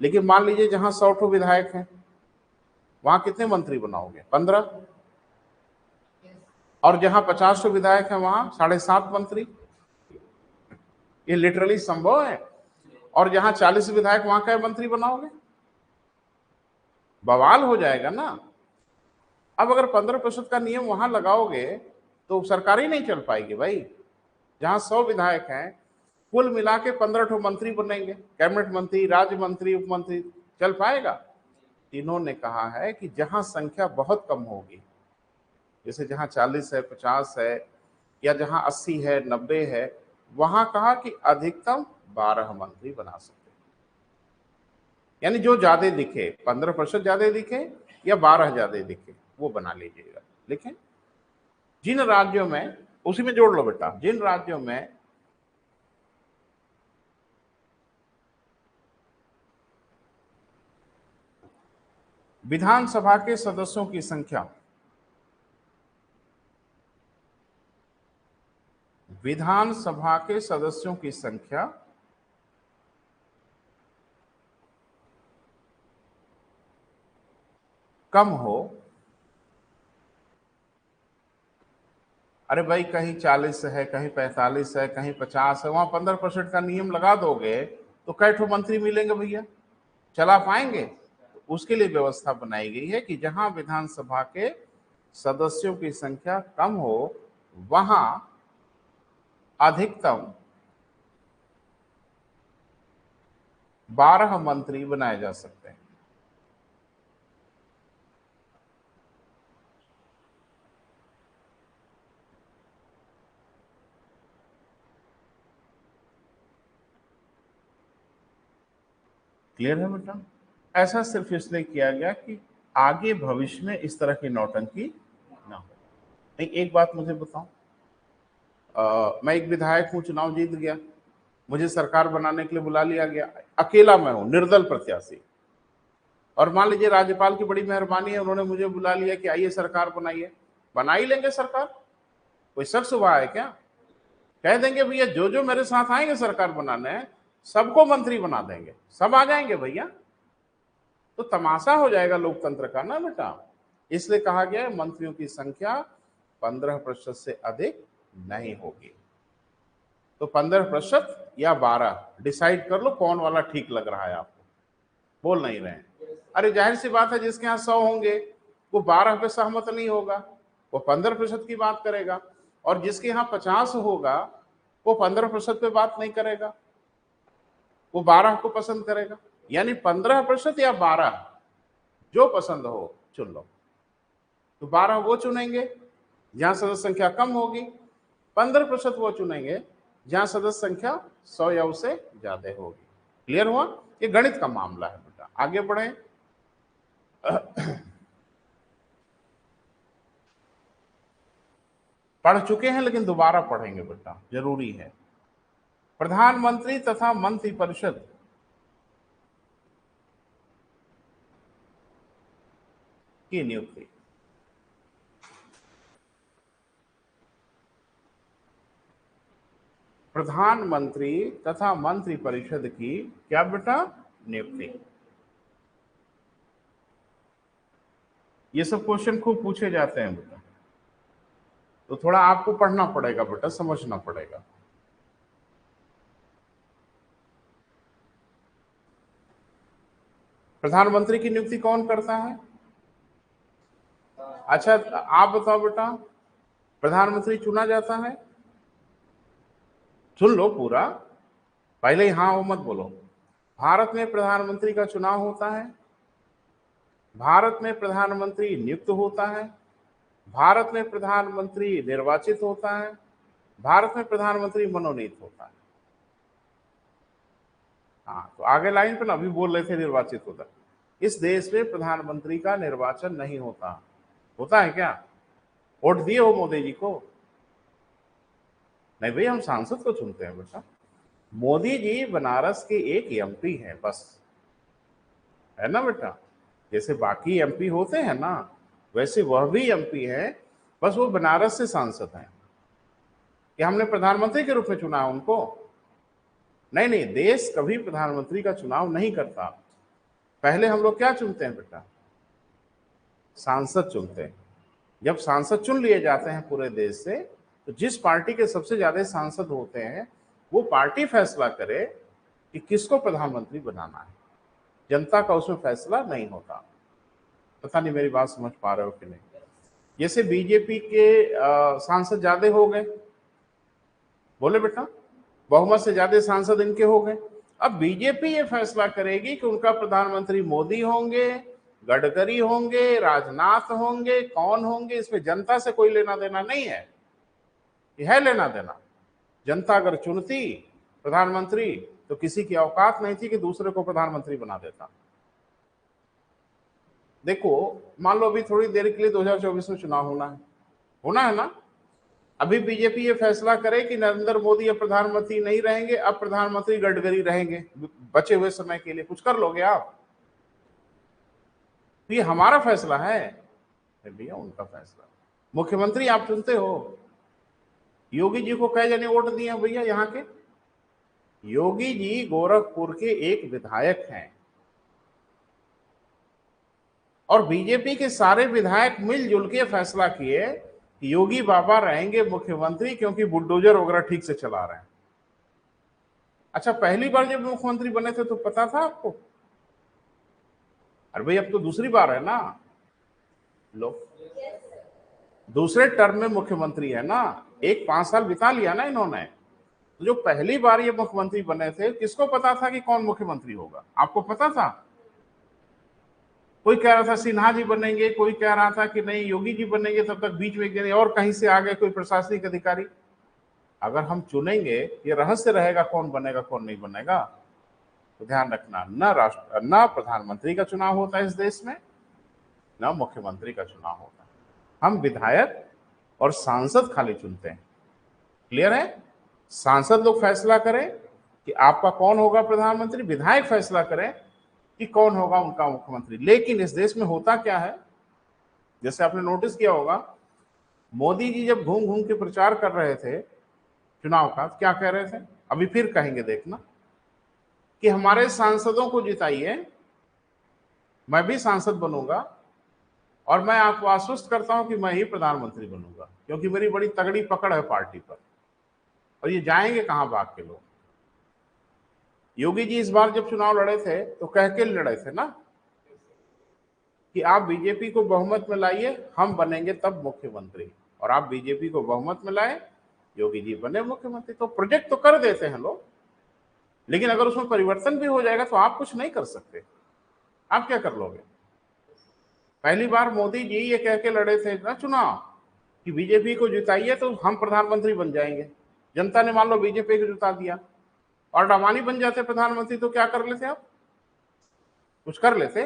लेकिन मान लीजिए जहां 100 विधायक हैं वहां कितने मंत्री बनाओगे? 15। और जहां 50 विधायक हैं वहां 7.5 मंत्री। ये लिटरली संभव है। और जहां 40 विधायक वहां क्या मंत्री बनाओगे? बवाल हो जाएगा ना। अब अगर 15% का नियम वहां लगाओगे तो सरकार ही नहीं चल पाएगी भाई। जहां 100 विधायक हैं, कुल मिला के 15 मंत्री बनेंगे, कैबिनेट मंत्री, राज्य मंत्री, उप मंत्री, चल पाएगा? इन्होंने कहा है कि जहां संख्या बहुत कम होगी, जैसे जहां 40 है, 50 है, या जहां 80 है, 90 है, वहां कहा कि अधिकतम 12 मंत्री बना सकते हैं। यानी जो ज्यादा दिखे, 15% ज्यादा दिखे या 12 ज्यादा दिखे, वो बना लीजिएगा। लिखें, जिन राज्यों में, उसी में जोड़ लो बेटा, जिन राज्यों में विधानसभा के सदस्यों की संख्या, विधानसभा के सदस्यों की संख्या कम हो, अरे भाई कहीं 40 है, कहीं 45 है, कहीं 50 है, वहां 15% का नियम लगा दोगे तो कै ठो मंत्री मिलेंगे भैया? चला पाएंगे? तो उसके लिए व्यवस्था बनाई गई है कि जहां विधानसभा के सदस्यों की संख्या कम हो वहां अधिकतम 12 मंत्री बनाए जा सकते हैं। क्लियर है बेटा? ऐसा सिर्फ इसलिए किया गया कि आगे भविष्य में इस तरह की नौटंकी ना हो। नहीं, एक बात मुझे बताओ, मैं एक विधायक हूं, चुनाव जीत गया, मुझे सरकार बनाने के लिए बुला लिया गया, अकेला मैं हूं, निर्दल प्रत्याशी, और मान लीजिए राज्यपाल की बड़ी मेहरबानी है, उन्होंने मुझे बुला लिया कि आइए सरकार बनाइए, बना ही लेंगे सरकार? कोई शख्स हुआ है क्या? कह देंगे भैया जो जो मेरे साथ आएंगे सरकार बनाने सबको मंत्री बना देंगे, सब आ जाएंगे भैया, तो तमाशा हो जाएगा लोकतंत्र का ना बेटा। इसलिए कहा गया है मंत्रियों की संख्या 15% से अधिक नहीं होगी। तो 15% या 12 डिसाइड कर लो कौन वाला ठीक लग रहा है आपको। बोल नहीं रहे हैं? अरे जाहिर सी बात है जिसके यहाँ 100 होंगे वो 12 पे सहमत नहीं होगा, वो 15% की बात करेगा, और जिसके यहाँ 50 होगा वो 15% पे बात नहीं करेगा, वो 12 को पसंद करेगा। यानी 15% या 12 जो पसंद हो चुन लो। तो 12 वो चुनेंगे जहां सदस्य संख्या कम होगी, 15% वो चुनेंगे जहां सदस्य संख्या 100 या उससे ज्यादा होगी। क्लियर हुआ? ये गणित का मामला है बेटा। आगे बढ़े। पढ़ चुके हैं लेकिन दोबारा पढ़ेंगे बेटा, जरूरी है। प्रधानमंत्री तथा मंत्रिपरिषद की नियुक्ति। प्रधानमंत्री तथा मंत्रिपरिषद की क्या बेटा? नियुक्ति। ये सब क्वेश्चन खूब पूछे जाते हैं बेटा, तो थोड़ा आपको पढ़ना पड़ेगा बेटा, समझना पड़ेगा। प्रधानमंत्री की नियुक्ति कौन करता है? अच्छा आप बताओ बेटा, प्रधानमंत्री चुना जाता है? सुन लो पूरा, पहले ही हाँ वो मत बोलो। भारत में प्रधानमंत्री का चुनाव होता है, भारत में प्रधानमंत्री नियुक्त होता है, भारत में प्रधानमंत्री निर्वाचित होता है, भारत में प्रधानमंत्री मनोनीत होता है। हाँ तो आगे लाइन पे ना अभी बोल रहे थे निर्वाचित होता है। इस देश में प्रधानमंत्री का निर्वाचन नहीं होता। होता है क्या? वोट दिए हो मोदी जी को? नहीं भाई, हम सांसद को चुनते हैं बेटा। मोदी जी बनारस के एक एमपी हैं बस, है ना बेटा? जैसे बाकी एमपी होते हैं ना, वैसे वह भी एमपी है, बस वो बनारस से सांसद हैं। कि हमने प्रधानमंत्री के रूप में चुना है उनको? नहीं नहीं, देश कभी प्रधानमंत्री का चुनाव नहीं करता। पहले हम लोग क्या चुनते हैं बेटा? सांसद चुनते हैं। जब सांसद चुन लिए जाते हैं पूरे देश से, तो जिस पार्टी के सबसे ज्यादा सांसद होते हैं वो पार्टी फैसला करे कि किसको प्रधानमंत्री बनाना है, जनता का उसमें फैसला नहीं होता। पता नहीं मेरी बात समझ पा रहे हो कि नहीं? जैसे बीजेपी के सांसद ज्यादा हो गए, बोले बेटा, बहुमत से ज्यादा सांसद इनके हो गए। अब बीजेपी ये फैसला करेगी कि उनका प्रधानमंत्री मोदी होंगे, गडकरी होंगे, राजनाथ होंगे, कौन होंगे, इसमें जनता से कोई लेना देना नहीं है। यह है लेना देना? जनता अगर चुनती प्रधानमंत्री तो किसी की औकात नहीं थी कि दूसरे को प्रधानमंत्री बना देता। देखो मान लो अभी थोड़ी देर के लिए 2024 में चुनाव होना है ना। अभी बीजेपी ये फैसला करे कि नरेंद्र मोदी अब प्रधानमंत्री नहीं रहेंगे, अब प्रधानमंत्री गडकरी रहेंगे बचे हुए समय के लिए, कुछ कर लोगे आप? तो ये हमारा फैसला है भैया, उनका फैसला। मुख्यमंत्री आप चुनते हो। योगी जी को कई जने वोट दिए भैया यहाँ के? योगी जी गोरखपुर के एक विधायक हैं, और बीजेपी के सारे विधायक मिलजुल के फैसला किए कि योगी बाबा रहेंगे मुख्यमंत्री, क्योंकि बुलडोजर वगैरह ठीक से चला रहे हैं। अच्छा पहली बार जब मुख्यमंत्री बने थे तो पता था आपको? अरे भाई अब तो दूसरी बार है ना, लो दूसरे टर्म में मुख्यमंत्री है ना, एक 5 साल बिता लिया ना इन्होंने। तो जो पहली बार ये मुख्यमंत्री बने थे, किसको पता था कि कौन मुख्यमंत्री होगा? आपको पता था? कोई कह रहा था सिन्हा जी बनेंगे, कोई कह रहा था कि नहीं योगी जी बनेंगे, तब तक बीच में एक और कहीं से आ गए कोई प्रशासनिक अधिकारी। अगर हम चुनेंगे, ये रहस्य रहेगा कौन बनेगा कौन नहीं बनेगा। तो ध्यान रखना, न प्रधानमंत्री का चुनाव होता है इस देश में, न मुख्यमंत्री का चुनाव होता है। हम विधायक और सांसद खाली चुनते हैं। क्लियर है? सांसद लोग फैसला करें कि आपका कौन होगा प्रधानमंत्री, विधायक फैसला करें कि कौन होगा उनका मुख्यमंत्री। लेकिन इस देश में होता क्या है, जैसे आपने नोटिस किया होगा, मोदी जी जब घूम घूम के प्रचार कर रहे थे चुनाव का क्या कह रहे थे, अभी फिर कहेंगे, देखना, कि हमारे सांसदों को जिताइए, मैं भी सांसद बनूंगा और मैं आपको आश्वस्त करता हूं कि मैं ही प्रधानमंत्री बनूंगा, क्योंकि मेरी बड़ी तगड़ी पकड़ है पार्टी पर। और ये जाएंगे कहां भाग के लोग। योगी जी इस बार जब चुनाव लड़े थे तो कह के लड़े थे ना कि आप बीजेपी को बहुमत में लाइए, हम बनेंगे तब मुख्यमंत्री। और आप बीजेपी को बहुमत में लाए, योगी जी बने मुख्यमंत्री। तो प्रोजेक्ट तो कर देते हैं लोग, लेकिन अगर उसमें परिवर्तन भी हो जाएगा तो आप कुछ नहीं कर सकते। आप क्या कर लोगे? पहली बार मोदी जी ये कह के लड़े थे ना चुनाव कि बीजेपी को जिताइए तो हम प्रधानमंत्री बन जाएंगे। जनता ने मान लो बीजेपी को जिता दिया और अडानी बन जाते प्रधानमंत्री, तो क्या कर लेते आप? कुछ कर लेते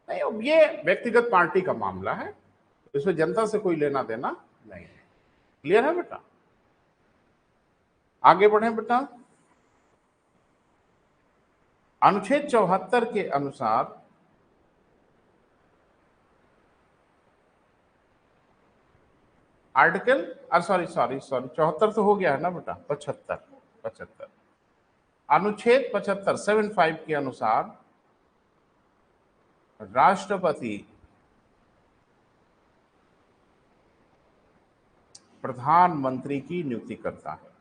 नहीं। अब ये व्यक्तिगत पार्टी का मामला है, इसमें जनता से कोई लेना देना नहीं है। क्लियर है बेटा? आगे बढ़े बेटा। अनुच्छेद 74 के अनुसार आर्टिकल, सॉरी सॉरी सॉरी, 74 तो हो गया है ना बेटा, 75, 75, अनुच्छेद 75 75 के अनुसार राष्ट्रपति प्रधानमंत्री की नियुक्ति करता है।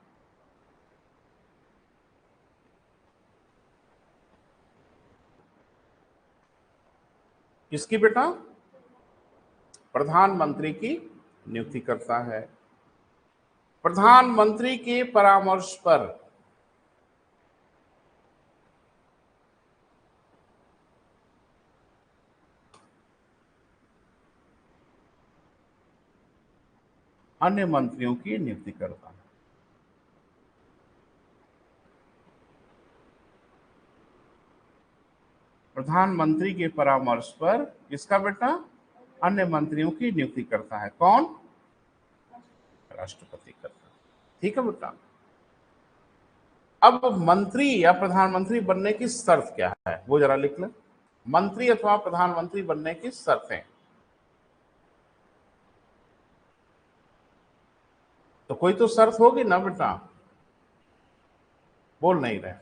किसकी बेटा? प्रधानमंत्री की नियुक्ति करता है। प्रधानमंत्री के परामर्श पर अन्य मंत्रियों की नियुक्ति करता है। प्रधानमंत्री के परामर्श पर किसका बेटा? अन्य मंत्रियों की नियुक्ति करता है। कौन? राष्ट्रपति करता है। ठीक है बेटा। अब मंत्री या प्रधानमंत्री बनने की शर्त क्या है वो जरा लिख लें। मंत्री अथवा प्रधानमंत्री बनने की शर्तें। तो कोई तो शर्त होगी ना बेटा, बोल नहीं रहे।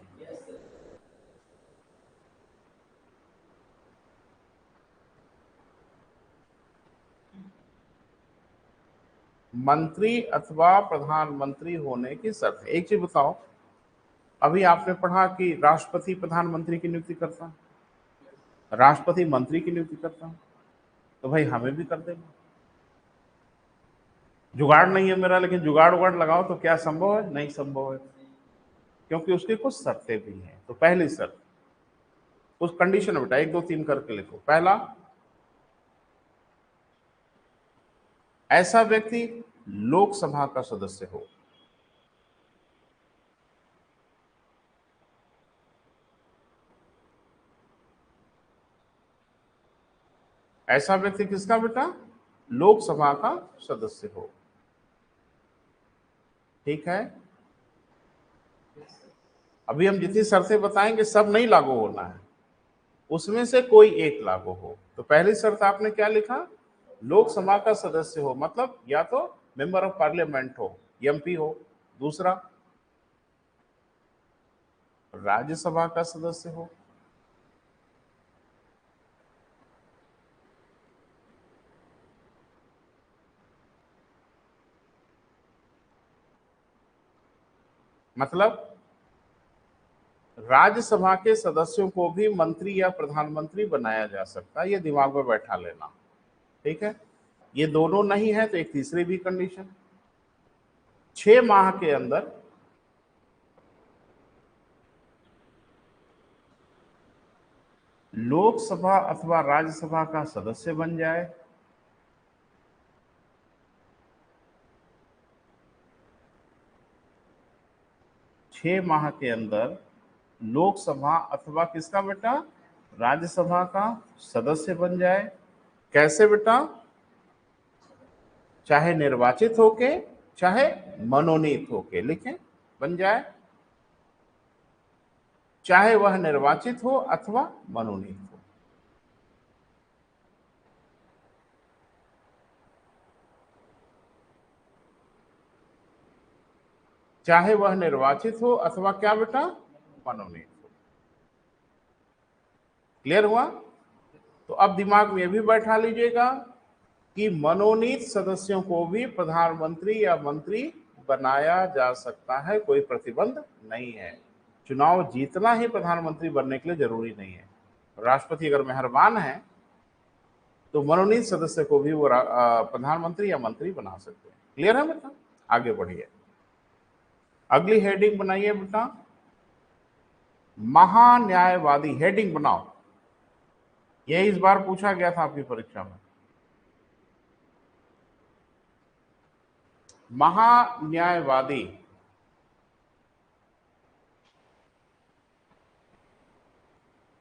मंत्री अथवा प्रधानमंत्री होने की शर्त। एक चीज बताओ, अभी आपने पढ़ा कि राष्ट्रपति प्रधानमंत्री की नियुक्ति करता है, राष्ट्रपति मंत्री की नियुक्ति करता है, तो भाई हमें भी कर देना। जुगाड़ नहीं है मेरा, लेकिन जुगाड़ उगाड़ लगाओ तो क्या संभव है? नहीं संभव है, क्योंकि उसकी कुछ शर्तें भी हैं। तो पहली शर्त, उस कंडीशन बेटा 1 2 3 करके लिखो। पहला, ऐसा व्यक्ति लोकसभा का सदस्य हो। ऐसा व्यक्ति किसका बेटा? लोकसभा का सदस्य हो। ठीक है। अभी हम जितनी शर्तें बताएंगे सब नहीं लागू होना है, उसमें से कोई एक लागू हो। तो पहली शर्त आपने क्या लिखा? लोकसभा का सदस्य हो, मतलब या तो मेंबर ऑफ पार्लियामेंट हो, एमपी हो। दूसरा, राज्यसभा का सदस्य हो। मतलब राज्यसभा के सदस्यों को भी मंत्री या प्रधानमंत्री बनाया जा सकता है, ये दिमाग में बैठा लेना। ठीक है। ये दोनों नहीं है तो एक तीसरी भी कंडीशन, 6 माह के अंदर लोकसभा अथवा राज्यसभा का सदस्य बन जाए। छह माह के अंदर लोकसभा अथवा किसका बेटा? राज्यसभा का सदस्य बन जाए। कैसे बेटा? चाहे निर्वाचित होके, चाहे मनोनीत होके, लिखें, बन जाए। चाहे वह निर्वाचित हो अथवा मनोनीत हो। चाहे वह निर्वाचित हो अथवा क्या बेटा, मनोनीत हो। क्लियर हुआ? तो अब दिमाग में ये भी बैठा लीजिएगा कि मनोनीत सदस्यों को भी प्रधानमंत्री या मंत्री बनाया जा सकता है, कोई प्रतिबंध नहीं है। चुनाव जीतना ही प्रधानमंत्री बनने के लिए जरूरी नहीं है। राष्ट्रपति अगर मेहरबान है तो मनोनीत सदस्य को भी वो प्रधानमंत्री या मंत्री बना सकते हैं। क्लियर है बेटा? आगे बढ़िए, अगली हेडिंग बनाइए बेटा, महान्यायवादी। हेडिंग बनाओ, ये इस बार पूछा गया था आपकी परीक्षा में। महान्यायवादी,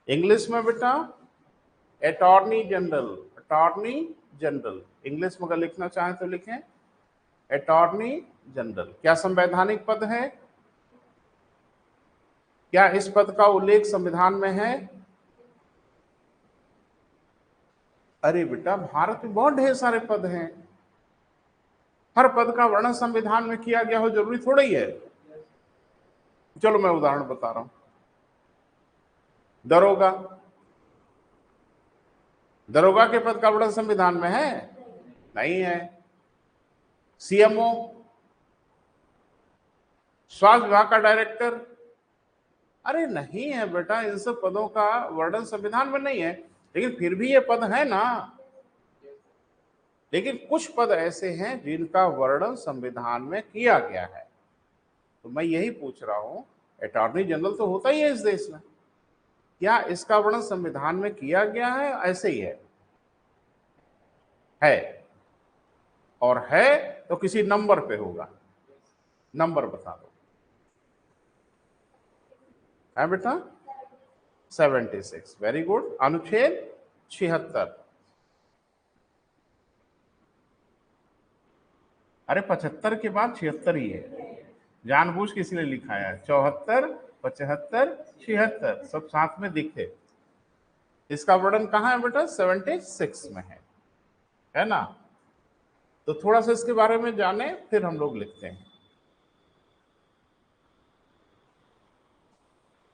इंग्लिश में बेटा attorney general. Attorney general English में अगर लिखना चाहें तो लिखें अटॉर्नी जनरल। क्या संवैधानिक पद है? क्या इस पद का उल्लेख संविधान में है? अरे बेटा, भारत में बहुत ढेर सारे पद हैं, हर पद का वर्णन संविधान में किया गया हो जरूरी थोड़ा ही है। चलो मैं उदाहरण बता रहा हूं। दरोगा, दरोगा के पद का वर्णन संविधान में है? नहीं है। सीएमओ, स्वास्थ्य विभाग का डायरेक्टर, अरे नहीं है बेटा, इन सब पदों का वर्णन संविधान में नहीं है, लेकिन फिर भी ये पद है ना। लेकिन कुछ पद ऐसे हैं जिनका वर्णन संविधान में किया गया है। तो मैं यही पूछ रहा हूं, अटॉर्नी जनरल तो होता ही है इस देश में, क्या इसका वर्णन संविधान में किया गया है? ऐसे ही है। और है तो किसी नंबर पे होगा, नंबर बता दो। है बेटा 76, वेरी गुड। अनुच्छेद 76। अरे 75 के बाद 76 ही है, जानबूझ के इसलिए लिखा है। 74, 75, 76 सब साथ में दिखे। इसका वर्णन कहाँ है बेटा? 76 में है ना? तो थोड़ा सा इसके बारे में जाने, फिर हम लोग लिखते हैं।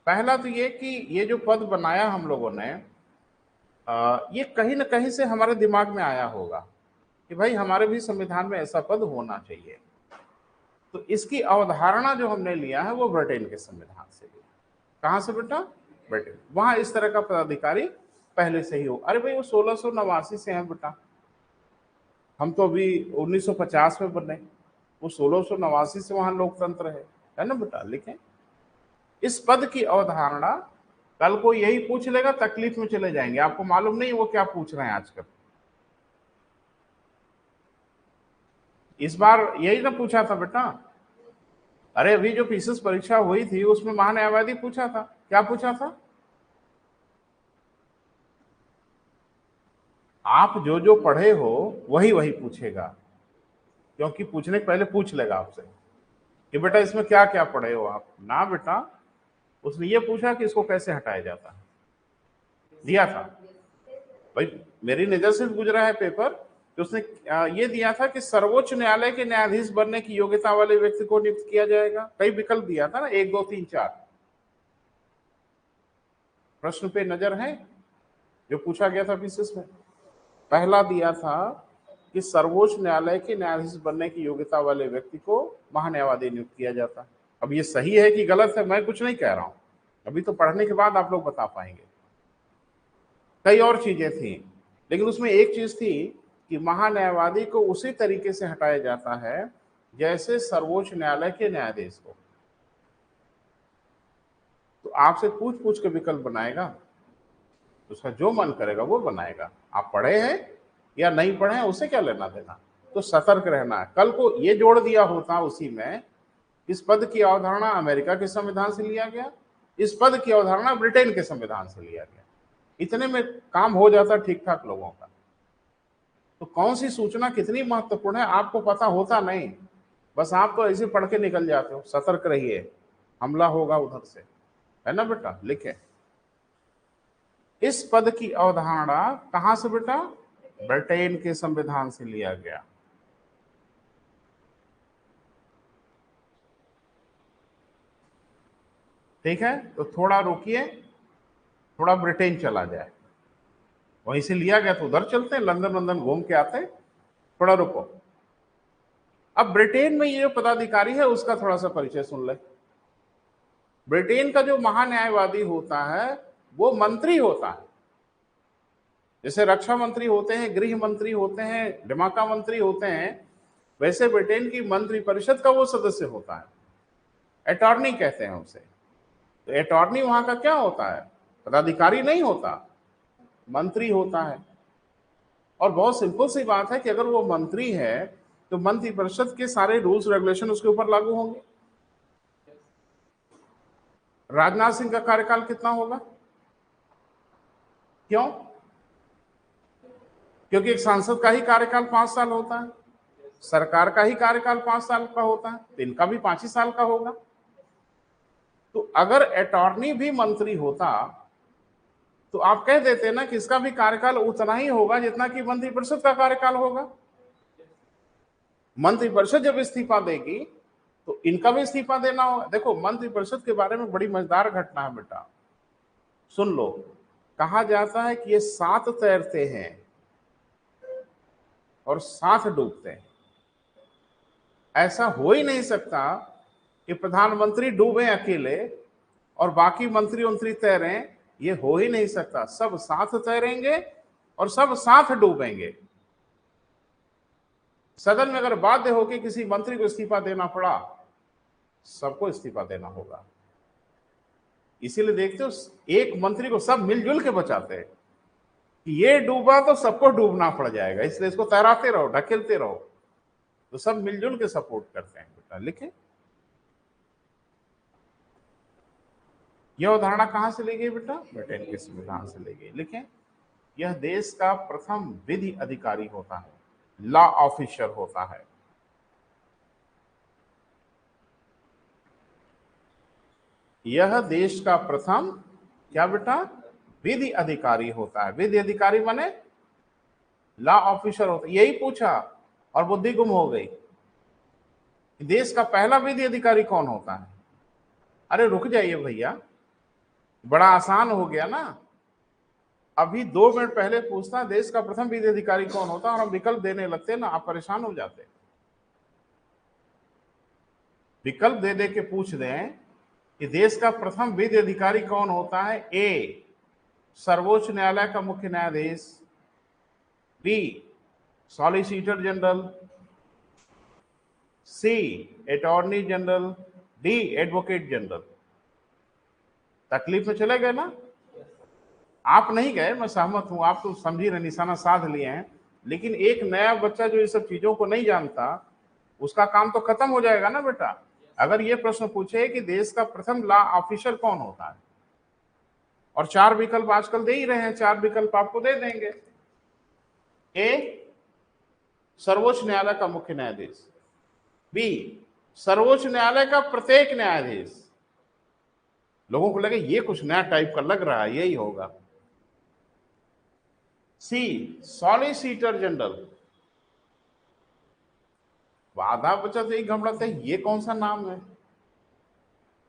पहला तो ये कि ये जो पद बनाया हम लोगों ने, ये कहीं ना कहीं से हमारे दिमाग में आया होगा कि भाई हमारे भी संविधान में ऐसा पद होना चाहिए। तो इसकी अवधारणा जो हमने लिया है वो ब्रिटेन के संविधान से लिया। कहां से बेटा? ब्रिटेन। वहां इस तरह का पदाधिकारी पहले से ही हो। अरे भाई वो 1689 से है बेटा, हम तो अभी 1950 में बने, वो 1689 से वहां लोकतंत्र है ना बेटा? लिखें इस पद की अवधारणा। कल को यही पूछ लेगा, तकलीफ में चले जाएंगे। आपको मालूम नहीं वो क्या पूछ रहे हैं आजकल। इस बार यही ना पूछा था बेटा। अरे अभी जो पीसीएस परीक्षा हुई थी उसमें महान्यायवादी पूछा था। क्या पूछा था? आप जो जो पढ़े हो वही वही पूछेगा, क्योंकि पूछने के पहले पूछ लेगा आपसे कि बेटा इसमें क्या क्या पढ़े हो आप। ना बेटा, उसने ये पूछा कि इसको कैसे हटाया जाता है, दिया था। भाई मेरी नजर से गुजरा है पेपर कि उसने ये दिया था कि सर्वोच्च न्यायालय के न्यायाधीश बनने की योग्यता वाले व्यक्ति को नियुक्त किया जाएगा। कई विकल्प दिया था ना, 1, 2, 3, 4। प्रश्न पे नजर है जो पूछा गया था पीसीएस में। पहला दिया था कि सर्वोच्च न्यायालय के न्यायाधीश बनने की योग्यता वाले व्यक्ति को महान्यायवादी नियुक्त किया जाता है। अब ये सही है कि गलत है मैं कुछ नहीं कह रहा हूं, अभी तो पढ़ने के बाद आप लोग बता पाएंगे। कई और चीजें थी, लेकिन उसमें एक चीज थी कि महान्यायवादी को उसी तरीके से हटाया जाता है जैसे सर्वोच्च न्यायालय के न्यायाधीश को। तो आपसे पूछ पूछ के विकल्प बनाएगा, उसका जो मन करेगा वो बनाएगा। आप पढ़े हैं या नहीं पढ़े हैं उसे क्या लेना देना। तो सतर्क रहना है। कल को ये जोड़ दिया होता उसी में, इस पद की अवधारणा अमेरिका के संविधान से लिया गया, इस पद की अवधारणा ब्रिटेन के संविधान से लिया गया, इतने में काम हो जाता ठीक ठाक लोगों का। तो कौन सी सूचना कितनी महत्वपूर्ण है आपको पता होता नहीं, बस आप तो ऐसे पढ़ के निकल जाते हो। सतर्क रहिए, हमला होगा उधर से, है ना बेटा? लिखे इस पद की अवधारणा कहां से बेटा? ब्रिटेन के संविधान से लिया गया। ठीक है, तो थोड़ा रुकिए, थोड़ा ब्रिटेन चला जाए, वहीं से लिया गया तो उधर चलते हैं, लंदन लंदन घूम के आते हैं, थोड़ा रुको। अब ब्रिटेन में ये जो पदाधिकारी है उसका थोड़ा सा परिचय सुन ले। ब्रिटेन का जो महान्यायवादी होता है वो मंत्री होता है, जैसे रक्षा मंत्री होते हैं, गृह मंत्री होते हैं, दिमाका मंत्री होते हैं, वैसे ब्रिटेन की मंत्री परिषद का वो सदस्य होता है, अटॉर्नी कहते हैं उसे। तो अटॉर्नी वहां का क्या होता है, पदाधिकारी नहीं होता, मंत्री होता है। और बहुत सिंपल सी बात है कि अगर वो मंत्री है तो मंत्री परिषद के सारे रूल्स रेगुलेशन उसके ऊपर लागू होंगे। राजनाथ सिंह का कार्यकाल कितना होगा? क्यों? क्योंकि एक सांसद का ही कार्यकाल 5 साल होता है, सरकार का ही कार्यकाल 5 साल का होता है, तो इनका भी 5 ही साल का होगा। तो अगर अटॉर्नी भी मंत्री होता तो आप कह देते ना कि इसका भी कार्यकाल उतना ही होगा जितना कि मंत्रिपरिषद का कार्यकाल होगा। मंत्रिपरिषद जब इस्तीफा देगी तो इनका भी इस्तीफा देना होगा। देखो, मंत्रिपरिषद के बारे में बड़ी मजेदार घटना है बेटा, सुन लो। कहा जाता है कि ये 7 तैरते हैं और 7 डूबते हैं। ऐसा हो ही नहीं सकता कि प्रधानमंत्री डूबे अकेले और बाकी मंत्री तैरें, ये हो ही नहीं सकता। सब साथ तैरेंगे और सब साथ डूबेंगे। सदन में अगर बाध्य हो कि किसी मंत्री को इस्तीफा देना पड़ा, सबको इस्तीफा देना होगा। इसीलिए देखते हो एक मंत्री को सब मिलजुल के बचाते हैं कि ये डूबा तो सबको डूबना पड़ जाएगा, इसलिए इसको तैराते रहो, ढकेलते रहो। तो सब मिलजुल के सपोर्ट करते हैं बेटा। लिखे, यह अवधारणा कहां से ली गई बेटा? ब्रिटेन के संविधान से ली गई। लिखें, यह देश का प्रथम विधि अधिकारी होता है, लॉ ऑफिसर होता है। यह देश का प्रथम क्या बेटा? विधि अधिकारी होता है। विधि अधिकारी माने लॉ ऑफिसर होता है। यही पूछा और बुद्धि गुम हो गई। देश का पहला विधि अधिकारी कौन होता है? अरे रुक जाइए भैया, बड़ा आसान हो गया ना। अभी 2 मिनट पहले पूछता देश का प्रथम विधि अधिकारी कौन होता, और हम विकल्प देने लगते ना, आप परेशान हो जाते। विकल्प दे दे के पूछ दें कि देश का प्रथम विधि अधिकारी कौन होता है। ए, सर्वोच्च न्यायालय का मुख्य न्यायाधीश, b, solicitor general, c, attorney general, d, advocate general. तकलीफ में चले गए ना? आप नहीं गए, मैं सहमत हूं, आप तो समझी रहे, निशाना साध लिए हैं। लेकिन एक नया बच्चा जो ये सब चीजों को नहीं जानता, उसका काम तो खत्म हो जाएगा ना बेटा। अगर ये प्रश्न पूछे कि देश का प्रथम लॉ ऑफिसर कौन होता है, और 4 विकल्प आजकल दे ही रहे हैं, 4 विकल्प आपको दे देंगे। ए, सर्वोच्च न्यायालय का मुख्य न्यायाधीश, बी, सर्वोच्च न्यायालय का प्रत्येक न्यायाधीश। लोगों को लगे ये कुछ नया टाइप का लग रहा है, यही होगा। सी, सॉलिसिटर जनरल। आधा बच्चा तो यही घबराते है, ये कौन सा नाम है।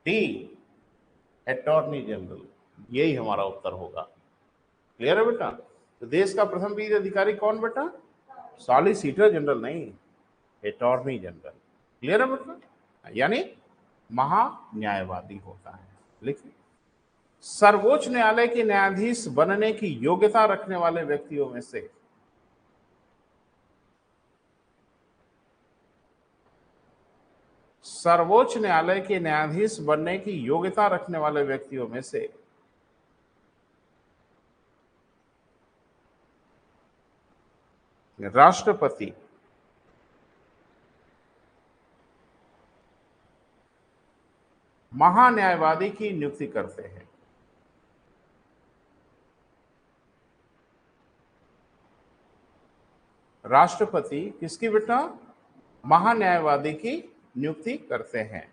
D, attorney general. यही हमारा उत्तर होगा। क्लियर है बेटा? तो देश का प्रथम विधि अधिकारी कौन बेटा? सॉलिसिटर जनरल नहीं, अटॉर्नी जनरल। क्लियर है बेटा? यानी महान्यायवादी होता है। लिखिए, सर्वोच्च न्यायालय के न्यायाधीश बनने की योग्यता रखने वाले व्यक्तियों में से सर्वोच्च न्यायालय के न्यायाधीश बनने की योग्यता रखने वाले व्यक्तियों में से राष्ट्रपति महान्यायवादी की नियुक्ति करते हैं। राष्ट्रपति किसकी बेटा? महान्यायवादी की नियुक्ति करते हैं।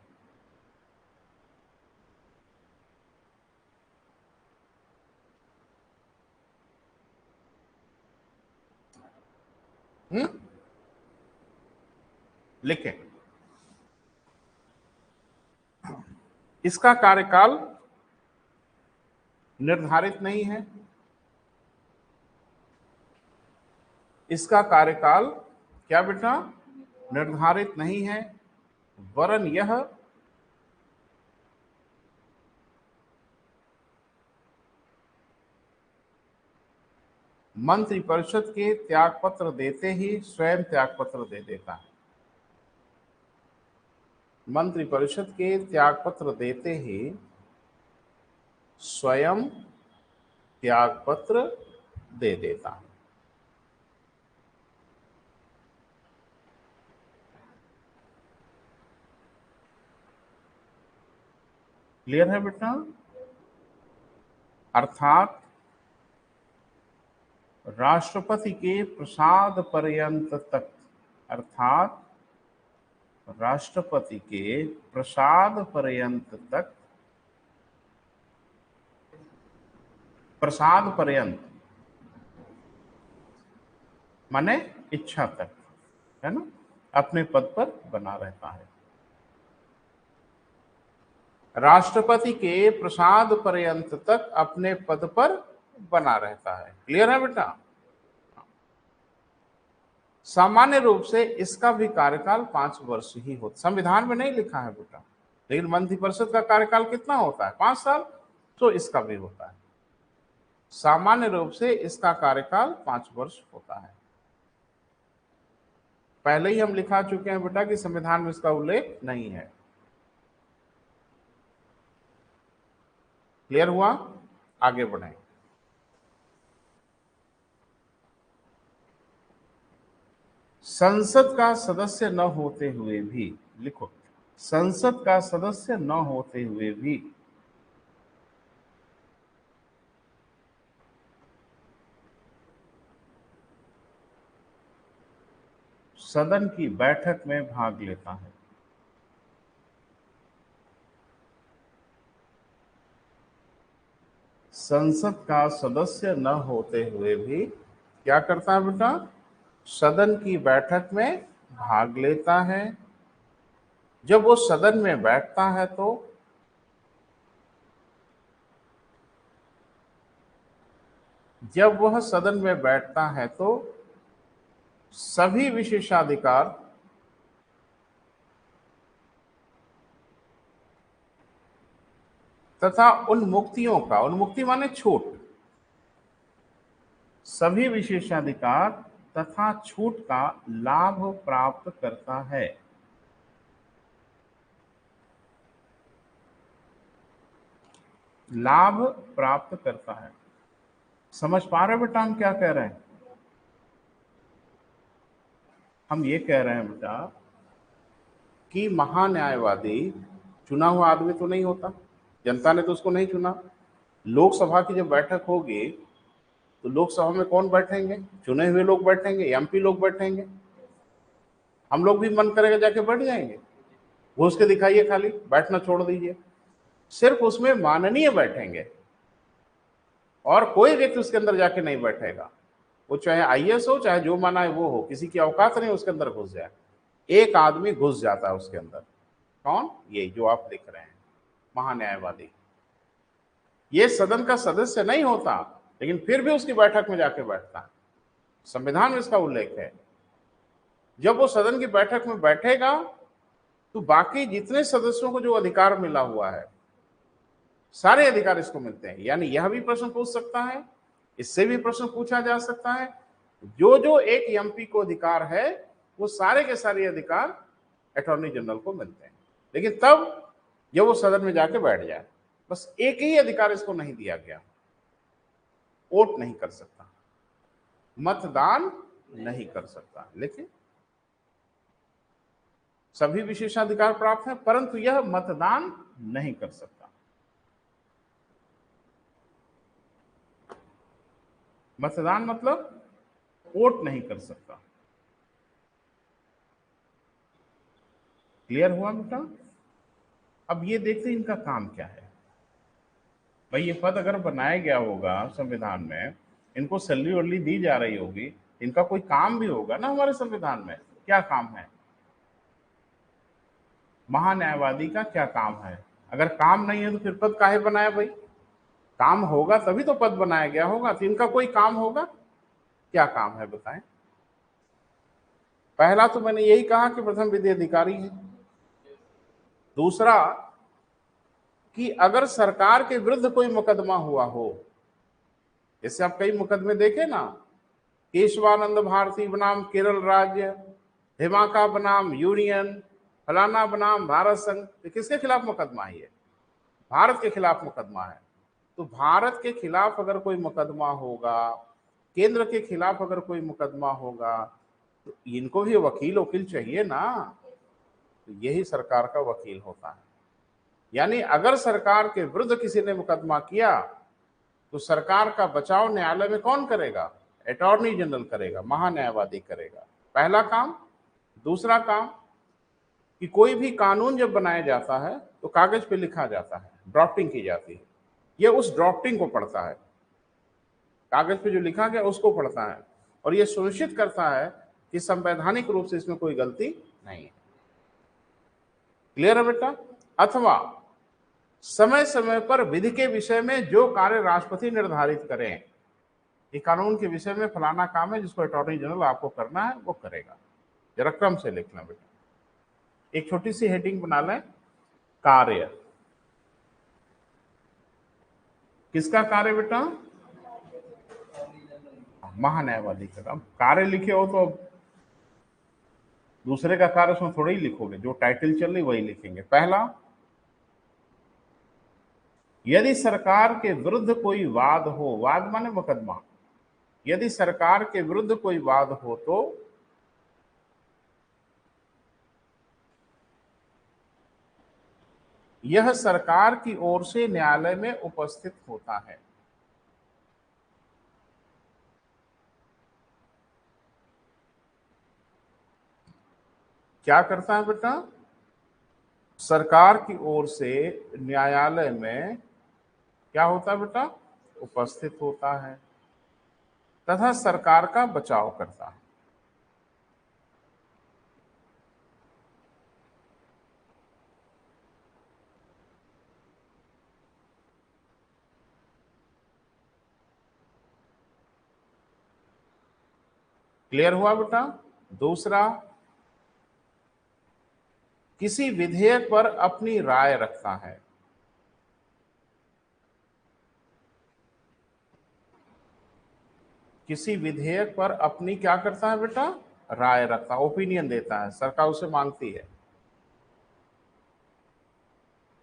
लिखें, इसका कार्यकाल निर्धारित नहीं है। इसका कार्यकाल क्या बेटा, निर्धारित नहीं है, वरन यह मंत्रिपरिषद के त्यागपत्र देते ही स्वयं त्यागपत्र दे देता है। मंत्रिपरिषद के त्यागपत्र देते ही स्वयं त्यागपत्र दे देता है। क्लियर है बेटा? अर्थात राष्ट्रपति के प्रसाद पर्यंत तक, अर्थात राष्ट्रपति के प्रसाद पर्यंत तक, प्रसाद पर्यंत माने इच्छा तक, है ना, अपने पद पर बना रहता है। राष्ट्रपति के प्रसाद पर्यंत तक अपने पद पर बना रहता है। क्लियर है बेटा? सामान्य रूप से इसका भी कार्यकाल 5 वर्ष ही होता, संविधान में नहीं लिखा है बेटा, लेकिन मंत्रिपरिषद का कार्यकाल कितना होता है? 5 साल। तो इसका भी होता है। सामान्य रूप से इसका कार्यकाल 5 वर्ष होता है। पहले ही हम लिखा चुके हैं बेटा कि संविधान में इसका उल्लेख नहीं है। क्लियर हुआ? आगे बढ़ें। संसद का सदस्य न होते हुए भी, लिखो, संसद का सदस्य न होते हुए भी सदन की बैठक में भाग लेता है। संसद का सदस्य न होते हुए भी क्या करता है बेटा? सदन की बैठक में भाग लेता है। जब वो सदन में बैठता है तो जब वह सदन में बैठता है तो सभी विशेषाधिकार तथा उन्मुक्ति माने छूट, सभी विशेषाधिकार तथा छूट का लाभ प्राप्त करता है। लाभ प्राप्त करता है। समझ पा रहे बेटा हम क्या कह रहे हैं? हम ये कह रहे हैं बेटा कि महान्यायवादी चुना हुआ आदमी तो नहीं होता, जनता ने तो उसको नहीं चुना। लोकसभा की जब बैठक होगी तो लोकसभा में कौन बैठेंगे? चुने हुए लोग बैठेंगे, एमपी लोग बैठेंगे। हम लोग भी मन करेगा जाके बैठ जाएंगे, घूस के दिखाइए, खाली बैठना छोड़ दीजिए। सिर्फ उसमें माननीय बैठेंगे और कोई व्यक्ति उसके अंदर जाके नहीं बैठेगा। वो चाहे आईएएस हो, चाहे जो माना है वो हो, किसी की औकात नहीं उसके अंदर घुस जाए। एक आदमी घुस जाता है उसके अंदर। कौन? ये जो आप देख रहे हैं, महान्यायवादी। ये सदन का सदस्य नहीं होता, लेकिन फिर भी उसकी बैठक में जाके बैठता है। संविधान में इसका उल्लेख है। जब वो सदन की बैठक में बैठेगा तो बाकी जितने सदस्यों को जो अधिकार मिला हुआ है, सारे अधिकार इसको मिलते हैं। यानी यह भी प्रश्न पूछ सकता है, इससे भी प्रश्न पूछा जा सकता है। जो जो एक एमपी को अधिकार है वो सारे के सारे अधिकार अटॉर्नी जनरल को मिलते हैं, लेकिन तब जब वो सदन में जाके बैठ जाए। बस एक ही अधिकार इसको नहीं दिया गया, वोट नहीं कर सकता, मतदान नहीं कर सकता, लेकिन सभी विशेषाधिकार प्राप्त है, परंतु यह मतदान नहीं कर सकता। मतदान मतलब वोट नहीं कर सकता। क्लियर हुआ बेटा? अब ये देखते हैं इनका काम क्या है। भाई ये पद अगर बनाया गया होगा संविधान में, इनको सैलरी वैलरी दी जा रही होगी, इनका कोई काम भी होगा ना हमारे संविधान में। क्या काम है? महान्यायवादी का क्या काम है? अगर काम नहीं है तो फिर पद काहे बनाया भाई? काम होगा तभी तो पद बनाया गया होगा। तो इनका कोई काम होगा? क्या काम है बताएं? पहला तो मैंने यही कहा कि प्रथम विधि अधिकारी है। दूसरा कि अगर सरकार के विरुद्ध कोई मुकदमा हुआ हो, जैसे आप कई मुकदमे देखे ना, केशवानंद भारती बनाम केरल राज्य, धिमाका बनाम यूनियन, फलाना बनाम भारत संघ, तो किसके खिलाफ मुकदमा है? ये भारत के खिलाफ मुकदमा है। तो भारत के खिलाफ अगर कोई मुकदमा होगा, केंद्र के खिलाफ अगर कोई मुकदमा होगा, तो इनको भी वकील वकील चाहिए ना। तो यही सरकार का वकील होता है। यानी अगर सरकार के विरुद्ध किसी ने मुकदमा किया तो सरकार का बचाव न्यायालय में कौन करेगा? अटॉर्नी जनरल करेगा, महान्यायवादी करेगा, पहला काम। दूसरा काम कि कोई भी कानून जब बनाया जाता है तो कागज पे लिखा जाता है, ड्राफ्टिंग की जाती है। ये उस ड्राफ्टिंग को पढ़ता है, कागज पे जो लिखा गया उसको पढ़ता है, और ये सुनिश्चित करता है कि संवैधानिक रूप से इसमें कोई गलती नहीं है। क्लियर है बेटा? अथवा समय समय पर विधि के विषय में जो कार्य राष्ट्रपति निर्धारित करें, कि कानून के विषय में फलाना काम है जिसको अटॉर्नी जनरल आपको करना है, वो करेगा। जरा क्रम से लिखना बेटा। एक छोटी सी हेडिंग बना लें, कार्य। किसका कार्य बेटा? महान्यायवादी का। अब कार्य लिखे हो तो दूसरे का कार्य उसमें थोड़ा ही लिखोगे, जो टाइटल चल रही वही लिखेंगे। पहला, यदि सरकार के विरुद्ध कोई वाद हो, वाद माने मुकदमा, यदि सरकार के विरुद्ध कोई वाद हो तो यह सरकार की ओर से न्यायालय में उपस्थित होता है। क्या करता है बेटा? सरकार की ओर से न्यायालय में क्या होता है बेटा? उपस्थित होता है तथा सरकार का बचाव करता है। क्लियर हुआ बेटा? दूसरा, किसी विधेयक पर अपनी राय रखता है। किसी विधेयक पर अपनी क्या करता है बेटा? राय रखता है, ओपिनियन देता है, सरकार उसे मांगती है।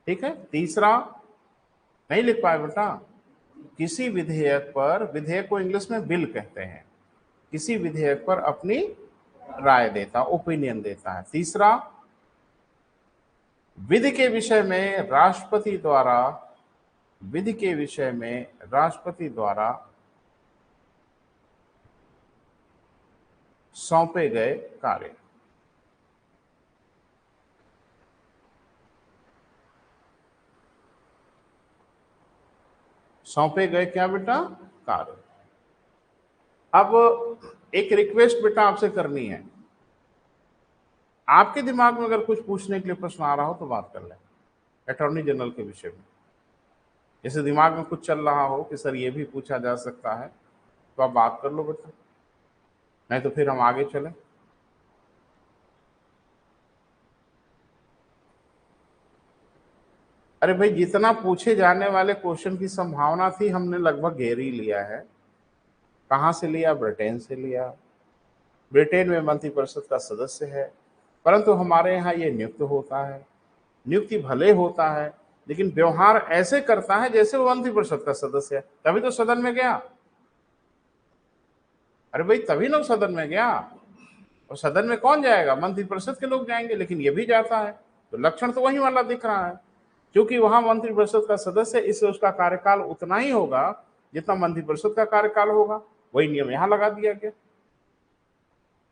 ठीक है। तीसरा, नहीं लिख पाए बेटा, किसी विधेयक पर, विधेयक को इंग्लिश में बिल कहते हैं, किसी विधेयक पर अपनी राय देता, ओपिनियन देता है। तीसरा, विधि के विषय में राष्ट्रपति द्वारा, विधि के विषय में राष्ट्रपति द्वारा सौंपे गए कार्य। सौंपे गए क्या बेटा? कार्य। अब एक रिक्वेस्ट बेटा आपसे करनी है, आपके दिमाग में अगर कुछ पूछने के लिए प्रश्न आ रहा हो तो बात कर लें अटॉर्नी जनरल के विषय में। जैसे दिमाग में कुछ चल रहा हो कि सर ये भी पूछा जा सकता है, तो आप बात कर लो बेटा, नहीं तो फिर हम आगे चलें। अरे भाई, जितना पूछे जाने वाले क्वेश्चन की संभावना थी हमने लगभग घेर ही लिया है। कहां से लिया? ब्रिटेन से लिया। ब्रिटेन में मंत्रिपरिषद का सदस्य है, परंतु हमारे यहाँ ये नियुक्त होता है। नियुक्ति भले होता है लेकिन व्यवहार ऐसे करता है जैसे वो मंत्रिपरिषद का सदस्य है, तभी तो सदन में गया। अरे भाई, तभी ना सदन में गया। और सदन में कौन जाएगा? मंत्रिपरिषद के लोग जाएंगे, लेकिन ये भी जाता है। तो लक्षण तो वही वाला दिख रहा है, क्योंकि वहां मंत्रिपरिषद का सदस्य, इससे उसका कार्यकाल उतना ही होगा जितना मंत्रिपरिषद का कार्यकाल होगा। वही नियम यहां लगा दिया गया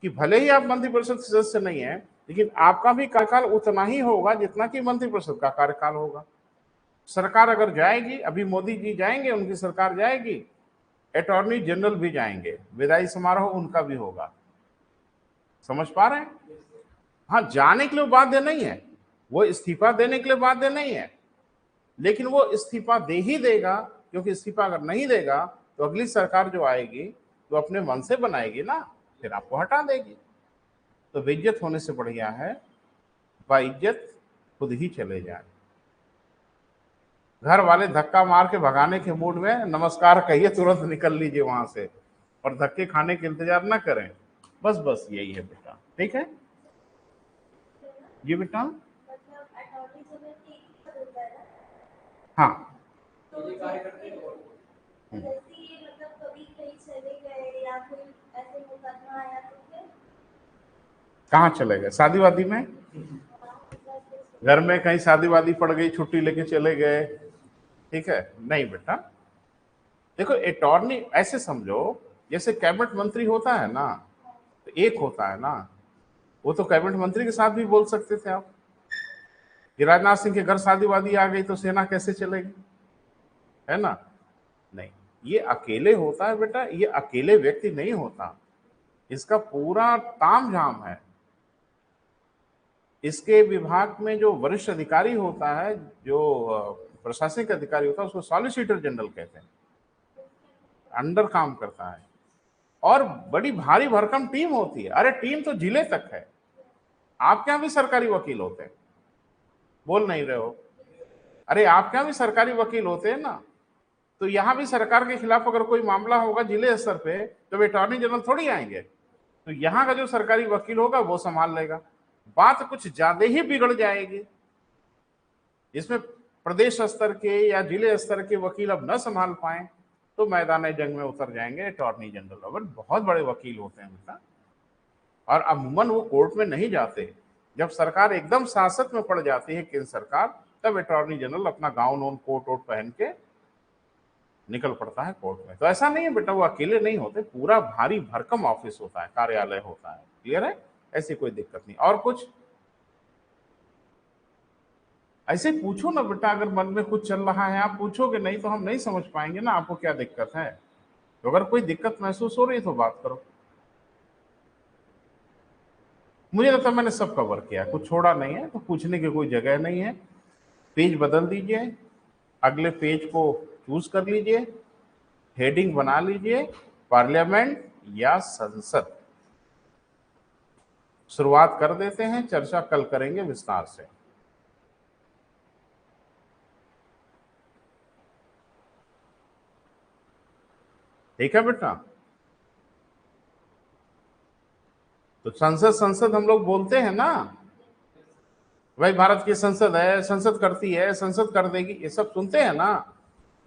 कि भले ही आप मंत्रिपरिषद सदस्य नहीं है, लेकिन आपका भी कार्यकाल उतना ही होगा जितना कि मंत्रिपरिषद का कार्यकाल होगा। सरकार अगर जाएगी, अभी मोदी जी जाएंगे, उनकी सरकार जाएगी, अटॉर्नी जनरल भी जाएंगे, विदाई समारोह उनका भी होगा। समझ पा रहे हैं? हाँ, जाने के लिए बाध्य नहीं है, वो इस्तीफा देने के लिए बाध्य नहीं है, लेकिन वो इस्तीफा दे ही देगा क्योंकि इस्तीफा अगर नहीं देगा तो अगली सरकार जो आएगी तो अपने मन से बनाएगी ना, फिर आपको हटा देगी। तो बेइज्जत होने से बढ़िया है बाइज्जत खुद ही चले जाए। घर वाले धक्का मार के भगाने के मूड में नमस्कार कहिए, तुरंत निकल लीजिए वहां से, और धक्के खाने के इंतजार ना करें। बस बस यही है बेटा, ठीक है जी बेटा। हाँ। कहाँ चले गए? शादी वादी में? घर में कहीं शादी वादी पड़ गई, छुट्टी लेके चले गए, ठीक है? नहीं बेटा, देखो अटॉर्नी ऐसे समझो जैसे कैबिनेट मंत्री होता है ना, तो एक होता है ना, वो तो कैबिनेट मंत्री के साथ भी बोल सकते थे आप कि राजनाथ सिंह के घर शादी वादी आ गई तो सेना कैसे चलेगी, है ना? नहीं, ये अकेले होता है बेटा, ये अकेले व्यक्ति नहीं होता, इसका पूरा ताम झाम है। इसके विभाग में जो वरिष्ठ अधिकारी होता है, जो प्रशासनिक अधिकारी होता है, उसको सॉलिसिटर जनरल कहते हैं, अंडर काम करता है, और बड़ी भारी भरकम टीम होती है। अरे टीम तो जिले तक है। आपके यहाँ भी सरकारी वकील होते हैं, बोल नहीं रहे हो? अरे आपके यहाँ भी सरकारी वकील होते हैं ना, तो यहाँ भी सरकार के खिलाफ अगर कोई मामला होगा जिले स्तर पे, तो अटॉर्नी जनरल थोड़ी आएंगे, तो यहाँ का जो सरकारी वकील होगा वो संभाल लेगा। बात कुछ ज्यादा ही बिगड़ जाएगी, इसमें प्रदेश स्तर के या जिले स्तर के वकील अब न संभाल पाए तो मैदान जंग में उतर जाएंगे अटॉर्नी जनरल। अगर बहुत बड़े वकील होते हैं बेटा, और अमूमन वो कोर्ट में नहीं जाते। जब सरकार एकदम सासत में पड़ जाती है केंद्र सरकार, तब अटॉर्नी जनरल अपना गाउन ऑन कोट वोट पहन के निकल पड़ता है कोर्ट में। तो ऐसा नहीं है बेटा, वो अकेले नहीं होते, पूरा भारी भरकम ऑफिस होता है, कार्यालय होता है। क्लियर है? ऐसी कोई दिक्कत नहीं। और कुछ ऐसे पूछो ना बेटा, अगर मन में कुछ चल रहा है आप पूछोगे, नहीं तो हम नहीं समझ पाएंगे ना आपको क्या दिक्कत है। तो अगर कोई दिक्कत महसूस हो रही है तो बात करो। मुझे लगता है मैंने सब कवर किया, कुछ छोड़ा नहीं है, तो पूछने की कोई जगह नहीं है। पेज बदल दीजिए, अगले पेज को चूज कर लीजिए, हेडिंग बना लीजिए, पार्लियामेंट या संसद। शुरुआत कर देते हैं, चर्चा कल करेंगे विस्तार से। ठीक है बेटा? तो संसद संसद हम लोग बोलते हैं ना, भाई भारत की संसद है, संसद करती है, संसद कर देगी, ये सब सुनते हैं ना।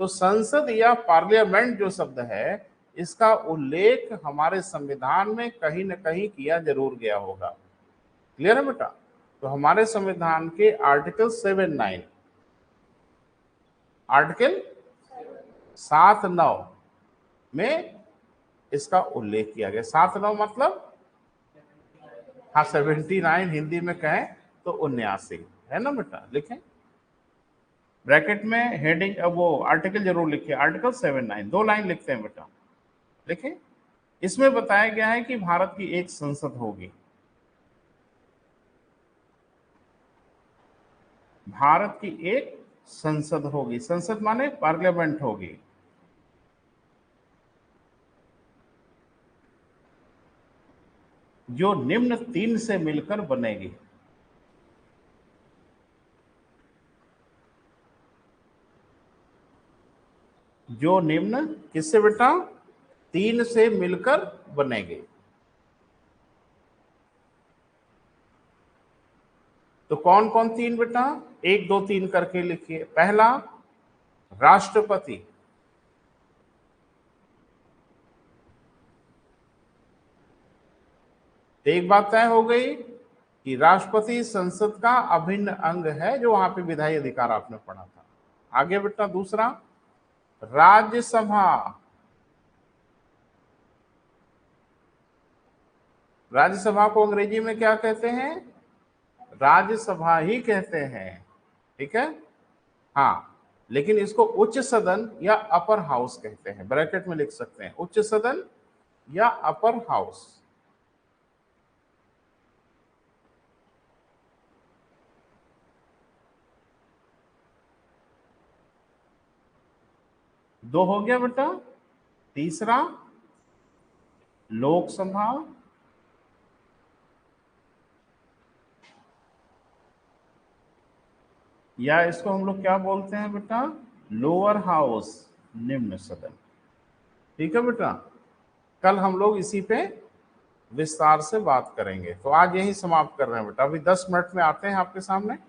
तो संसद या पार्लियामेंट जो शब्द है, इसका उल्लेख हमारे संविधान में कहीं न कहीं किया जरूर गया होगा। क्लियर है बेटा? तो हमारे संविधान के आर्टिकल 7(9), आर्टिकल 7(9) में इसका उल्लेख किया गया। 7(9) मतलब, हाँ 79 हिंदी में कहें तो 79, है ना बेटा? लिखें ब्रैकेट में हेडिंग, वो आर्टिकल जरूर लिखिए, आर्टिकल 7(9), 2 लाइन लिखते हैं बेटा। लिखें, इसमें बताया गया है कि भारत की एक संसद होगी। भारत की एक संसद होगी, संसद माने पार्लियामेंट होगी। जो निम्न 3 से मिलकर बनेगी। जो निम्न किससे बेटा? 3 से मिलकर बनेगी। तो कौन कौन 3 बेटा? 1 2 3 करके लिखिए। पहला, राष्ट्रपति। तो एक बात तय हो गई कि राष्ट्रपति संसद का अभिन्न अंग है, जो वहां पे विधायी अधिकार आपने पढ़ा था। आगे बेटा दूसरा, राज्यसभा। राज्यसभा को अंग्रेजी में क्या कहते हैं? राज्यसभा ही कहते हैं। ठीक है? हाँ, लेकिन इसको उच्च सदन या अपर हाउस कहते हैं, ब्रैकेट में लिख सकते हैं, उच्च सदन या अपर हाउस। 2 हो गया बेटा। तीसरा लोकसभा, या इसको हम लोग क्या बोलते हैं बेटा, लोअर हाउस, निम्न सदन। ठीक है बेटा, कल हम लोग इसी पे विस्तार से बात करेंगे। तो आज यही समाप्त कर रहे हैं बेटा, अभी 10 मिनट में आते हैं आपके सामने।